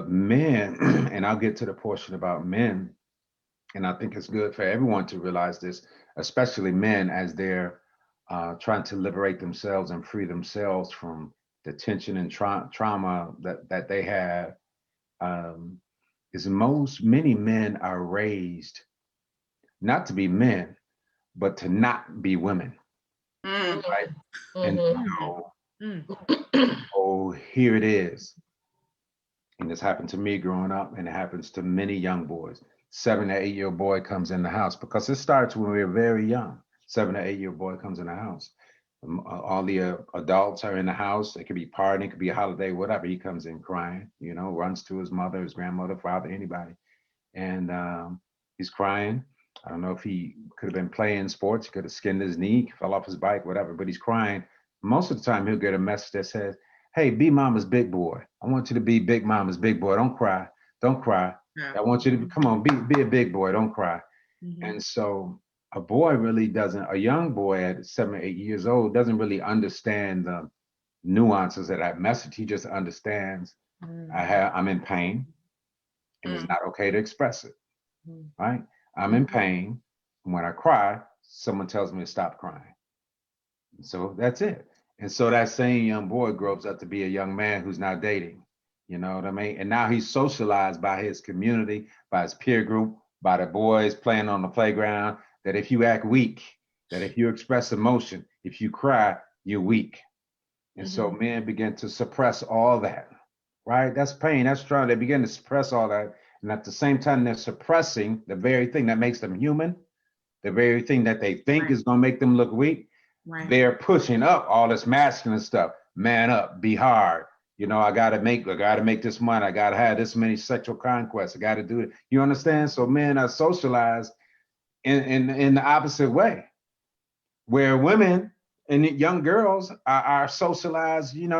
men, and I'll get to the portion about men, and I think it's good for everyone to realize this, especially men, as they're trying to liberate themselves and free themselves from the tension and trauma that they have. Is many men are raised not to be men, but to not be women, right? And so, oh, here it is. And this happened to me growing up, and it happens to many young boys. 7 to 8 year boy comes in the house, because it starts when we're very young. 7 to 8 year boy comes in the house. All the adults are in the house. It could be partying, it could be a holiday, whatever. He comes in crying, runs to his mother, his grandmother, father, anybody. And he's crying. I don't know if he could have been playing sports. He could have skinned his knee, fell off his bike, whatever, but he's crying. Most of the time he'll get a message that says, hey, be mama's big boy. I want you to be big mama's big boy. Don't cry. Don't cry. I want you to come on, be a big boy. Don't cry. And so a boy really doesn't, a young boy at 7 or 8 years old doesn't really understand the nuances of that message. He just understands I'm in pain, and it's not okay to express it, right? I'm in pain. And when I cry, someone tells me to stop crying. So that's it. And so that same young boy grows up to be a young man who's now dating, you know what I mean? And now he's socialized by his community, by his peer group, by the boys playing on the playground, that if you act weak, that if you express emotion, if you cry, you're weak. And so men begin to suppress all that, right? That's pain, that's trauma. They begin to suppress all that. And at the same time, they're suppressing the very thing that makes them human, the very thing that they think is going to make them look weak. They're pushing up all this masculine stuff. Man up, be hard. I gotta make this money. I gotta have this many sexual conquests. I gotta do it. You understand? So men are socialized in the opposite way, where women and young girls are socialized, in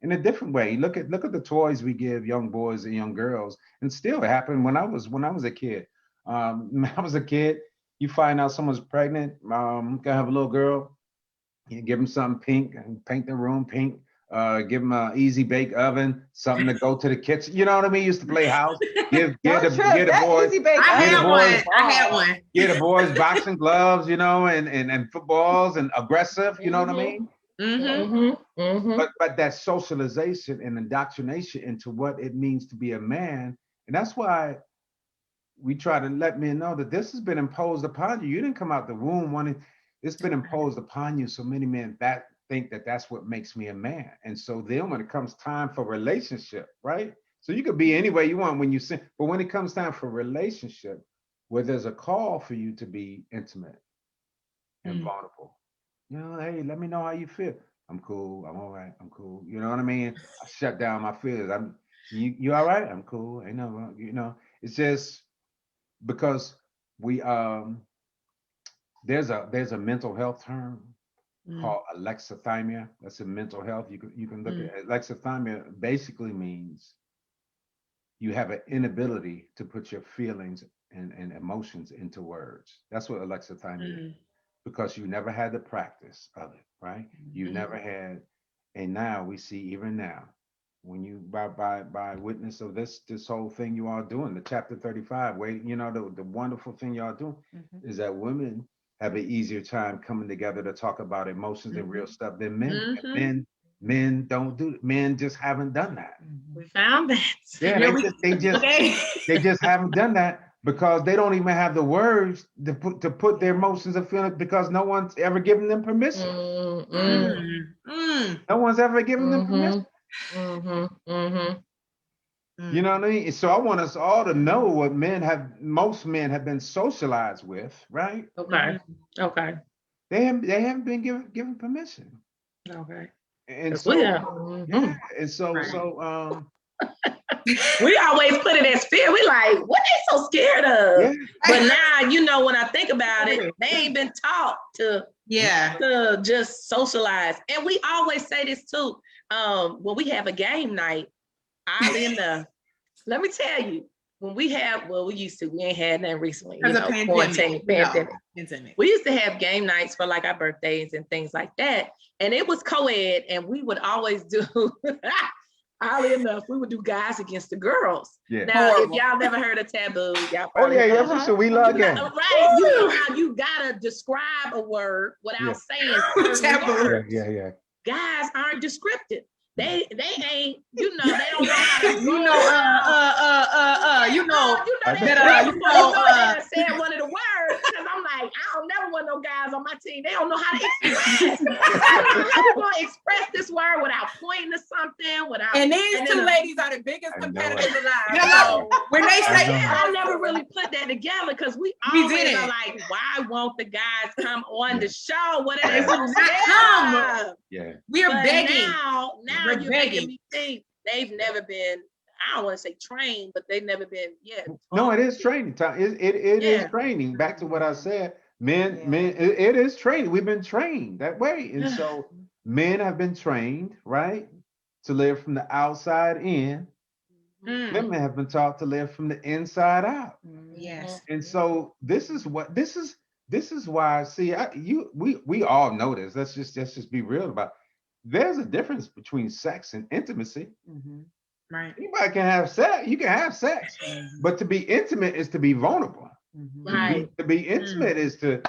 a different way. Look at the toys we give young boys and young girls, and still it happened when I was a kid. When I was a kid, you find out someone's pregnant, gonna have a little girl, you give them something pink and paint the room pink, give them an easy bake oven, something to go to the kitchen. You know what I mean? Used to play house. Get the boys. I had one. Get the boys boxing gloves, and footballs and aggressive. You know what I mean? But that socialization and indoctrination into what it means to be a man, and that's why we try to let men know that this has been imposed upon you. You didn't come out the womb wanting. It's been imposed upon you. So many men that think that that's what makes me a man. And so then when it comes time for relationship, right? So you could be any way you want when you sin, but when it comes time for relationship, where there's a call for you to be intimate and vulnerable, hey, let me know how you feel. I'm cool. I'm all right. I'm cool. You know what I mean? I shut down my fears. You all right? I'm cool. Ain't no, it's just because we there's a mental health term called alexithymia. That's in mental health. You can look at alexithymia. Basically means you have an inability to put your feelings and emotions into words. That's what alexithymia is, because you never had the practice of it, right? You never had, and now we see even now, when you by witness of this whole thing you are doing, the chapter 35, where the wonderful thing y'all doing is that women have an easier time coming together to talk about emotions and real stuff than men. Men don't do it. Men just haven't done that. We found that. Yeah, they just haven't done that because they don't even have the words to put their emotions and feelings, because no one's ever given them permission. No one's ever given them permission. You know what I mean? So I want us all to know what most men have been socialized with, right? Okay. They haven't been given permission. Okay. And so and so we always put it as fear. We like, what they so scared of? Yeah. But now, when I think about it, they ain't been taught to just socialize. And we always say this too. When we have a game night, let me tell you, when we ain't had that recently. Pandemic. We used to have game nights for like our birthdays and things like that. And it was co-ed, and we would always do, oddly enough, we would do guys against the girls. Yeah. Now, if y'all never heard of Taboo, y'all probably that's what we love games. Right. You know how you gotta describe a word without saying taboo. Yeah. Guys aren't descriptive. They ain't, they don't know how to said one of the words, because I'm like, I don't never want no guys on my team. They don't know how to express. I'm going to express this word without pointing to something, without. And these two then, ladies are the biggest I know competitors it. alive. Hello. When they I say, know. I never really put that together because we We always didn't. are like, why won't the guys come on Yeah. the show? What are They they will so not scared come. of? Yeah. we are But begging. now We're you're begging. making me think they've never been, I don't want to say trained, but they've never been, No, taught. it is training time. It Yeah. is training. Back to what I said, men, Yeah. it is training. We've been trained that way, and so men have been trained, right, to live from the outside in. Mm, Women have been taught to live from the inside out. yes. And so this is why. See, we all know this. Let's just be real about it. There's a difference between sex and intimacy. Mhm. Right. Anybody can have sex. You can have sex, but to be intimate is to be vulnerable. Mhm. Right. To be intimate is to,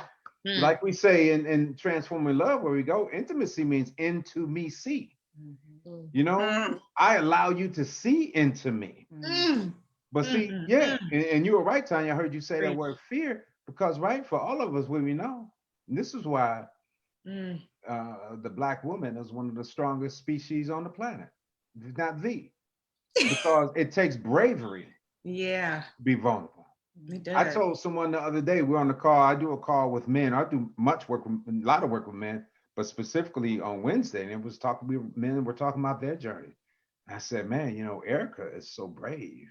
Mm. like we say in Transforming Love, where we go, intimacy means into me see. Mhm. You know, Mm. I allow you to see into me. Mm. But see, Mm, yeah, and you were right, Tanya. I heard you say that Preach. word fear, because right, for all of us, when we know, and this is why Mm. the black woman is one of the strongest species on the planet, if not the, because it takes bravery Yeah, to be vulnerable. it I does. told someone the other day, we're on the call. I do a call with men. I do much work, a lot of work with men, but specifically on Wednesday, and it was talking. Men were talking about their journey. I said, man, you know, Erica is so brave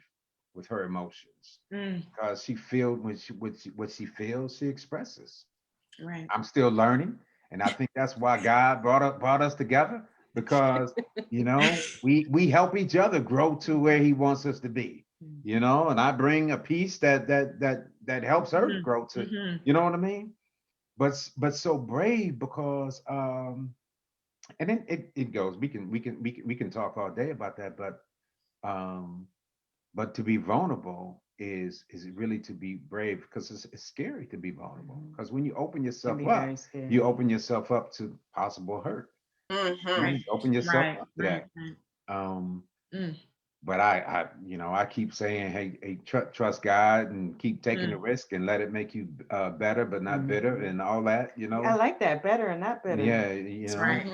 with her emotions Mm, because she feels what she feels, she expresses. right. I'm still learning, and I think that's why God brought us together, because you know we help each other grow to where He wants us to be. You know, and I bring a piece that helps her Mhm. grow to. Mhm. You know what I mean? But so brave because and then it goes. We can talk all day about that, but to be vulnerable is really to be brave, because it's scary to be vulnerable, because when you open Can yourself be up, very scary. you open yourself up to possible hurt. Mhm. You open yourself Right. up to Right. that. Right. Um, Mm. but I keep saying, hey, trust God and keep taking the risk and let it make you better, but not bitter, and all that. You I know, like that, better and not better. yeah, you That's know, right.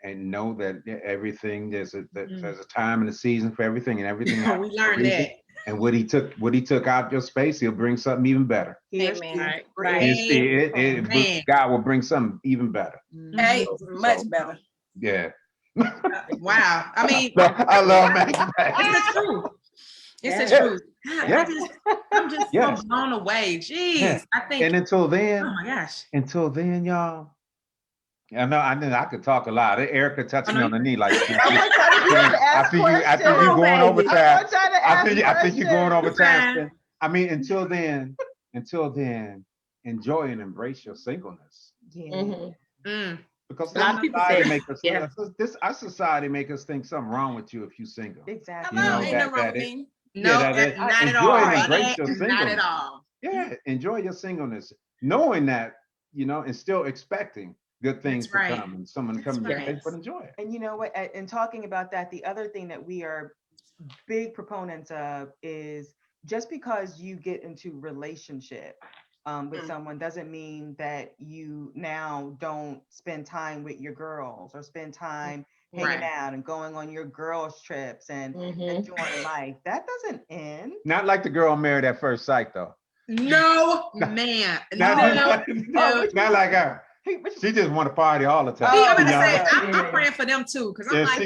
and know that everything there's a Mhm. there's a time and a season for everything, and everything We happens for a learned reason. that. And what he took out your space, he'll bring something even better. Here's Amen. Right. Right. You see, Man. God will bring something even better. Hey, So, much better. yeah. Wow. I mean, I love Maggie. it's the truth. It's Yes. the truth. Yeah. I'm just Yes. so blown away. Jeez. Yeah. I think, And until oh then, my gosh. y'all, I could talk a lot. Erica touched I me know on the you- knee like I'm gonna try to get you to ask I think questions. you going over I'm time. gonna try to I ask think you're going over Fine. time. I mean, until then, enjoy and embrace your singleness, Yeah. Mhm. Mm. because A lot of people society say, make us yeah. our society make us think something wrong with you if you single. Exactly. You Hello, know, ain't no that- wrong that with it- me. No, that is. not at Enjoy all. and embrace your Not singleness. at all. Yeah, enjoy your singleness, knowing that, and still expecting good things That's to right. come and someone to come That's in your right. face, but enjoy it. And you know what? In talking about that, the other thing that we are big proponents of is, just because you get into relationship with someone doesn't mean that you now don't spend time with your girls or spend time hanging Right. out and going on your girls trips and Mhm. enjoying life. That doesn't end. Not like the girl Married at First Sight, though. No, man. Not, No. Oh, not like her. Hey, which- She just want to party all the time. See, I'm Oh, gonna you know? say, yeah. I'm praying for them too, because I'm Yeah, like,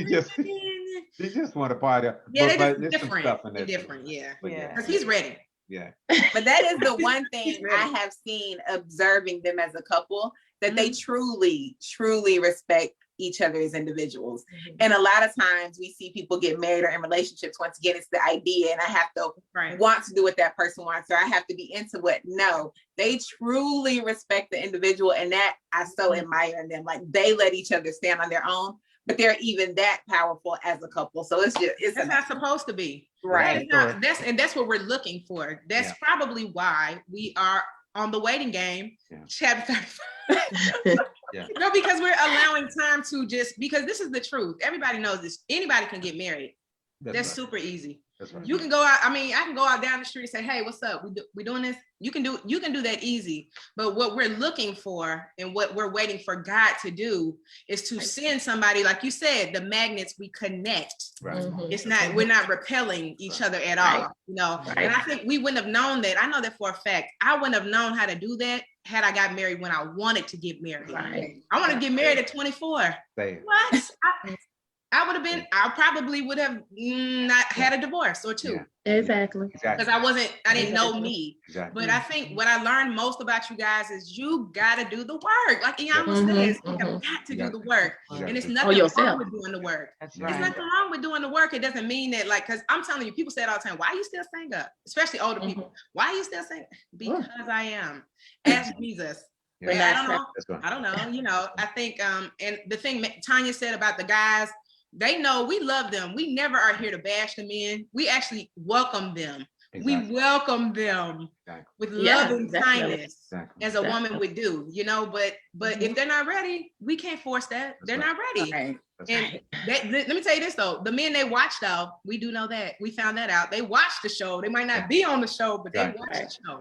she just want to party. yeah, but they're there's just some different. stuff in They're there too. different, yeah. But Yeah. Because he's ready. yeah. But that is the one He's thing ready. I have seen observing them as a couple, that they Mm-hmm. truly, truly respect each other as individuals. And a lot of times we see people get married or in relationships, once again, it's the idea, and I have to Right. want to do what that person wants, or I have to be into what. No, they truly respect the individual, and that I so admire in them. Like, they let each other stand on their own, but they're even that powerful as a couple. So it's That's amazing. not supposed to be. Right. That's what we're looking for. That's Yeah. probably why we are on the waiting game, Yeah. chapter 35. Yeah. No, because we're allowing time to just, because this is the truth. Everybody knows this. Anybody can get married. That's super easy. That's right. You can go out. I mean, I can go out down the street and say, "Hey, what's up? We doing this?" You can do that easy. But what we're looking for and what we're waiting for God to do is to send somebody, like you said, the magnets, we connect. Right. It's not, we're not repelling each other at all, you know. And I think we wouldn't have known that. I know that for a fact. I wouldn't have known how to do that had I got married when I wanted to get married. I want to get married at 24. What? I would have been, I probably would have not had a divorce or two. Exactly. Because I didn't know me. Exactly. But I think what I learned most about you guys is you got to do the work. Like Iyanla says, you have got to do the work. And it's nothing wrong with doing the work. That's There's nothing wrong with doing the work. It doesn't mean that, like, because I'm telling you, people say it all the time, why are you still single? Especially older people. Why are you still single? Because I am. Ask Jesus. I don't know. You know, I think, and the thing Tanya said about the guys, they know we love them. We never are here to bash them in. We actually welcome them. We welcome them with love and kindness, as a woman would do, you know. But if they're not ready, we can't force that. They're not ready. And let me tell you this though: the men they watch, though, we do know that. We found that out. They watch the show. They might not be on the show, but they watch the show.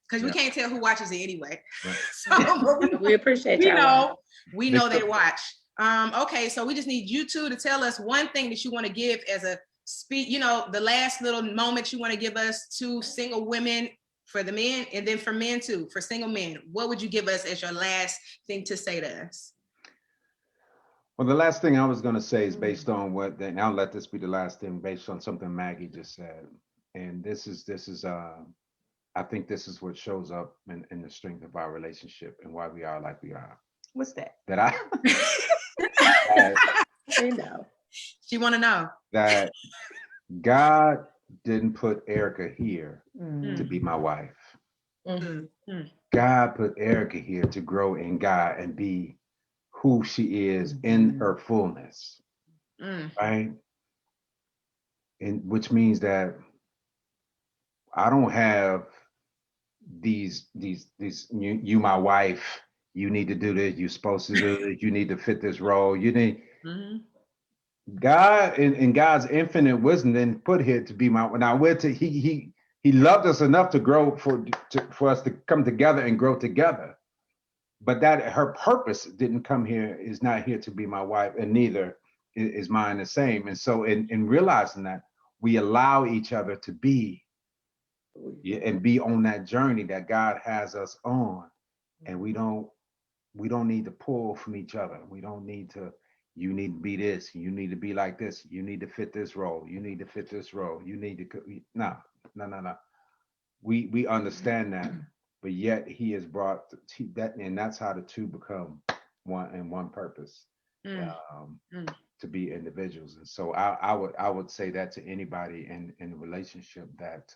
Because we can't tell who watches it anyway. So we appreciate we know they watch. Okay, so we just need you two to tell us one thing that you want to give as a speak, you know, the last little moment you want to give us to single women for the men, and then for men too, for single men. What would you give us as your last thing to say to us? Well, the last thing I was going to say is based on and I'll let this be the last thing, based on something Maggie just said. And this is I think this is what shows up in the strength of our relationship and why we are like we are. What's that? She want to know that God didn't put Erica here to be my wife. God put Erica here to grow in God and be who she is in her fullness, right? And which means that I don't have these you my wife, you need to do this, you're supposed to do this, you need to fit this role, you need God in God's infinite wisdom didn't put here to be my. Now he loved us enough to grow for us to come together and grow together, but that her purpose didn't come here, is not here to be my wife, and neither is mine the same. And so in realizing that, we allow each other to be and be on that journey that God has us on, and we don't need to pull from each other. We don't need to. You need to be this. You need to be like this. You need to fit this role. You need to fit this role. You need to no. We understand that, but yet He has brought that, and that's how the two become one and one purpose, to be individuals. And so I would say that to anybody in a relationship, that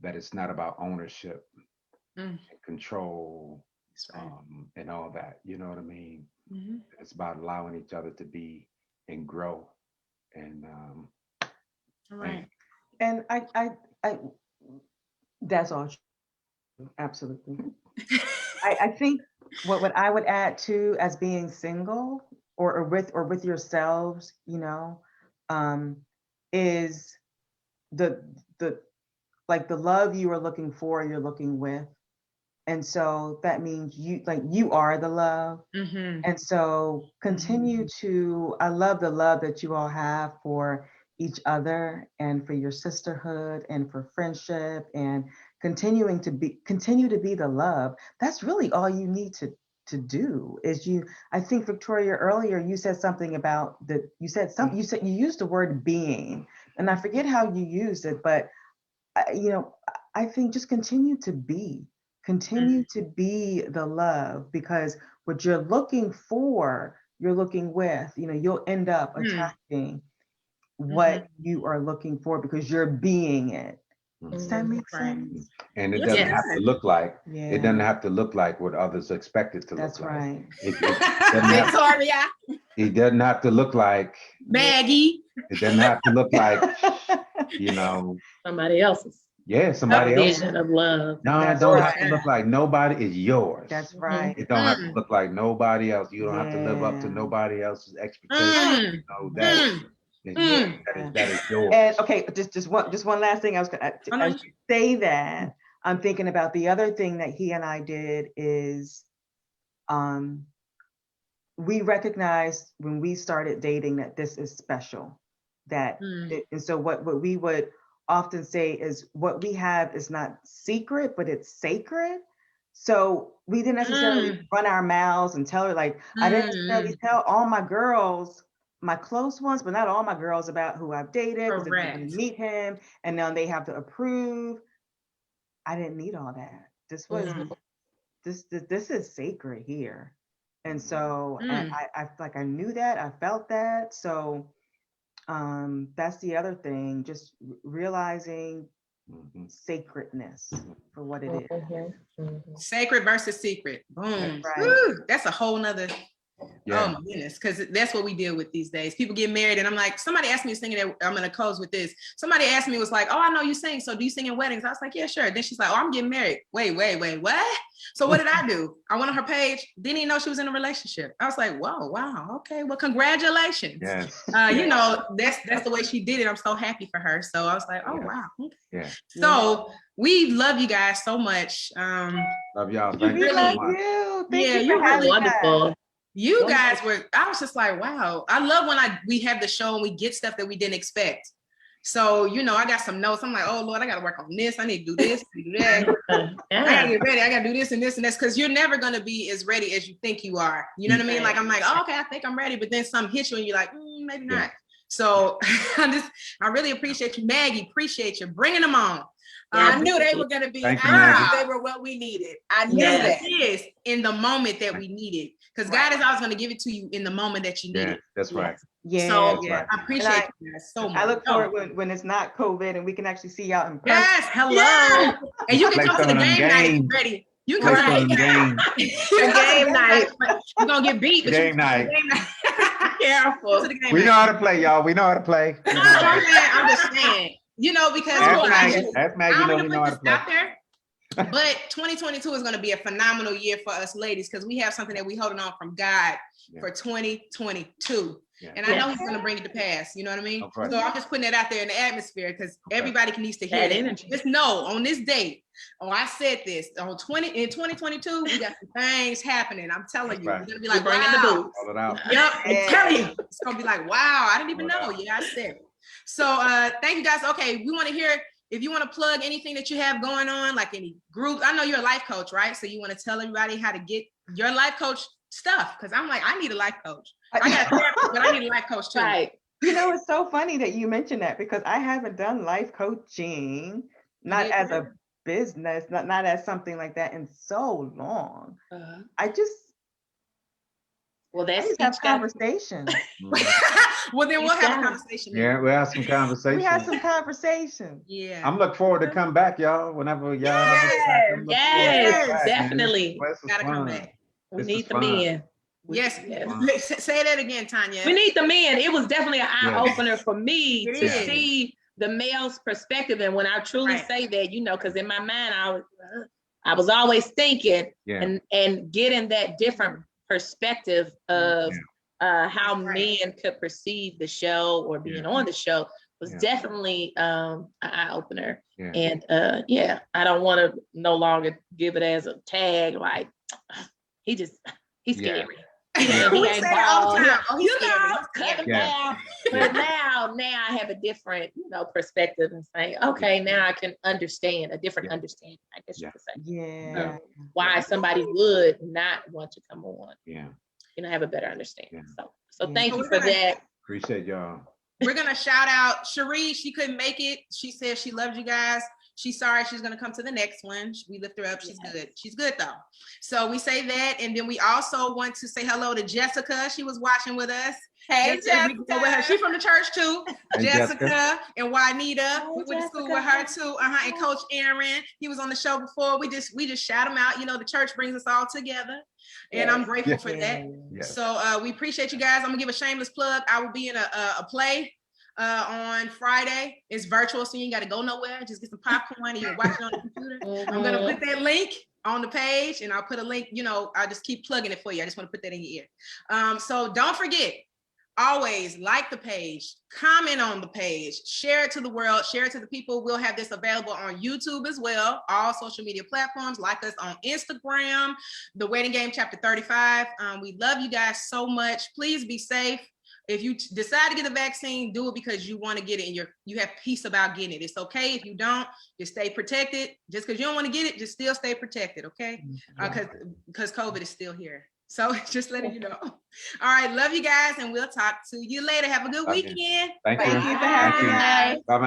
it's not about ownership and control, and all that. You know what I mean? It's about allowing each other to be and grow. And and I that's all true. Absolutely. I think what I would add too, as being single or with yourselves, you know, is the like the love you are looking for, you're looking with. And so that means you are the love. And so continue to, I love the love that you all have for each other and for your sisterhood and for friendship, and continue to be the love. That's really all you need to do is I think Victoria, earlier you said something about you used the word being, and I forget how you used it, but I think just continue to be the love, because what you're looking for, you're looking with, you'll end up attracting what you are looking for, because you're being it. Does that make sense? And it doesn't have to look like, it doesn't have to look like what others expect it to look like. That's right. Victoria. It doesn't have to look like Maggie. It doesn't have to look like, somebody else's. Yeah, somebody else's vision of love. No, it don't have to look like nobody. Is yours. That's right. It don't have to look like nobody else. You don't have to live up to nobody else's expectations. That is yours. And okay, just one last thing. As you say that, I'm thinking about the other thing that he and I did is, we recognized when we started dating that this is special. And so what we would often say is what we have is not secret, but it's sacred. So we didn't necessarily run our mouths and tell her, like, I didn't necessarily tell all my girls, my close ones, but not all my girls, about who I've dated, because they're going to meet him and now they have to approve. I didn't need all that. This was this is sacred here. And so and I like I knew that, I felt that. So that's the other thing, just realizing sacredness for what it is. Sacred versus secret. Boom. Right. Woo, that's a whole nother. Yeah. Oh my goodness, because that's what we deal with these days. People get married, and I'm like, somebody asked me to sing it. I'm gonna close with this. Somebody asked me, was like, oh, I know you sing. So do you sing in weddings? I was like, yeah, sure. Then she's like, oh, I'm getting married. Wait, what? So what did I do? I went on her page, didn't even know she was in a relationship. I was like, whoa, wow, okay, well, congratulations. Yes. You know, that's the way she did it. I'm so happy for her. So I was like, oh wow. Okay. Yeah. So we love you guys so much. Love y'all. Thank We you so love much. you. Yeah, Thank you you're for having wonderful. us. You guys were, I was just like, wow. I love when we have the show and we get stuff that we didn't expect. So, you know, I got some notes. I'm like, oh Lord, I got to work on this. I need to do this, do that. I got to get ready. I got to do this and this and this, because you're never going to be as ready as you think you are. You know what I mean? Like, I'm like, oh, okay, I think I'm ready. But then something hits you and you're like, maybe not. So I really appreciate you, Maggie. Appreciate you bringing them on. I knew they were going to be. Thank you, They were what we needed. I knew that. It is in the moment that we need it, because God is always going to give it to you in the moment that you need it. That's right. Yeah. So Yeah. I appreciate you guys so much. I look forward when it's not COVID and we can actually see y'all in person. Yes, hello. Yeah. And you can Play come to the some of them game night if games. you're ready. You can Play come some to games. the game night. You're gonna get beat. But Game night. Careful. We know how to play, y'all. We know how to play. I'm just saying. You know, because Ask Maggie, I'm know gonna we know put how to this play. out there. But 2022 is going to be a phenomenal year for us ladies, because we have something that we holding on from God for 2022. Yeah. And I know he's going to bring it to pass. You know what I mean? Okay. So I'm just putting that out there in the atmosphere, because everybody needs to hear That it. energy. Just know on this date, I said this, in 2022, we got some things happening. I'm telling you, Right. we're going to be like, bringing the wow. boots. Call it out. Yep, I'm telling you. It's going to be like, wow, I didn't even know. Yeah, I said it. So thank you guys. Okay, we want to hear if you want to plug anything that you have going on, like any group. I know you're a life coach, right? So you want to tell everybody how to get your life coach stuff, because I'm like, I need a life coach. I got a therapist, but I need a life coach too. Right. You know, it's so funny that you mentioned that, because I haven't done life coaching, not as a business, not as something like that, in so long. I just Well, have conversations. Well, then we'll have a conversation. Yeah, we'll have some conversations. We have some conversations. Yeah. I'm looking forward to come back, y'all. Whenever y'all. Yes, definitely. Gotta come back. We need the men. Yes. Say that again, Tanya. We need the men. It was definitely an eye opener for me It to is. see the male's perspective. And when I truly say that, you know, because in my mind, I was always thinking and getting that different perspective of how men could perceive the show or being on the show was definitely an eye opener. And I don't want to no longer give it as a tag, like he's scary. He ain't bald. Cut him down. But now I have a different, perspective and saying, okay, now I can understand a different understanding, I guess you could say. Yeah. Why somebody would not want to come on. Yeah. Have a better understanding. So thank you for that. Appreciate y'all. We're gonna shout out Cherie. She couldn't make it. She said she loves you guys. She's sorry. She's gonna come to the next one. We lift her up. She's good. She's good though. So we say that, and then we also want to say hello to Jessica. She was watching with us. Hey, Jessica. She's from the church too. Hey, Jessica and Juanita. We went to school with her too. And Coach Aaron. He was on the show before. We just shout him out. The church brings us all together. And I'm grateful for that. Yes. So we appreciate you guys. I'm gonna give a shameless plug. I will be in a play on Friday. It's virtual, so you ain't got to go nowhere. Just get some popcorn and you can watch it on the computer. I'm gonna put that link on the page, and I'll put a link. I'll just keep plugging it for you. I just want to put that in your ear. So don't forget, always like the page, comment on the page, share it to the world, share it to the people. We'll have this available on YouTube as well, all social media platforms. Like us on Instagram, The Waiting Game Chapter 35. We love you guys so much. Please be safe. If you decide to get the vaccine, do it because you want to get it and you have peace about getting it. It's okay if you don't, just stay protected. Just because you don't want to get it, just still stay protected, okay? Because COVID is still here. So just letting you know. All right, love you guys, and we'll talk to you later. Have a good weekend. Thank you. Thank you for having us. Bye-bye.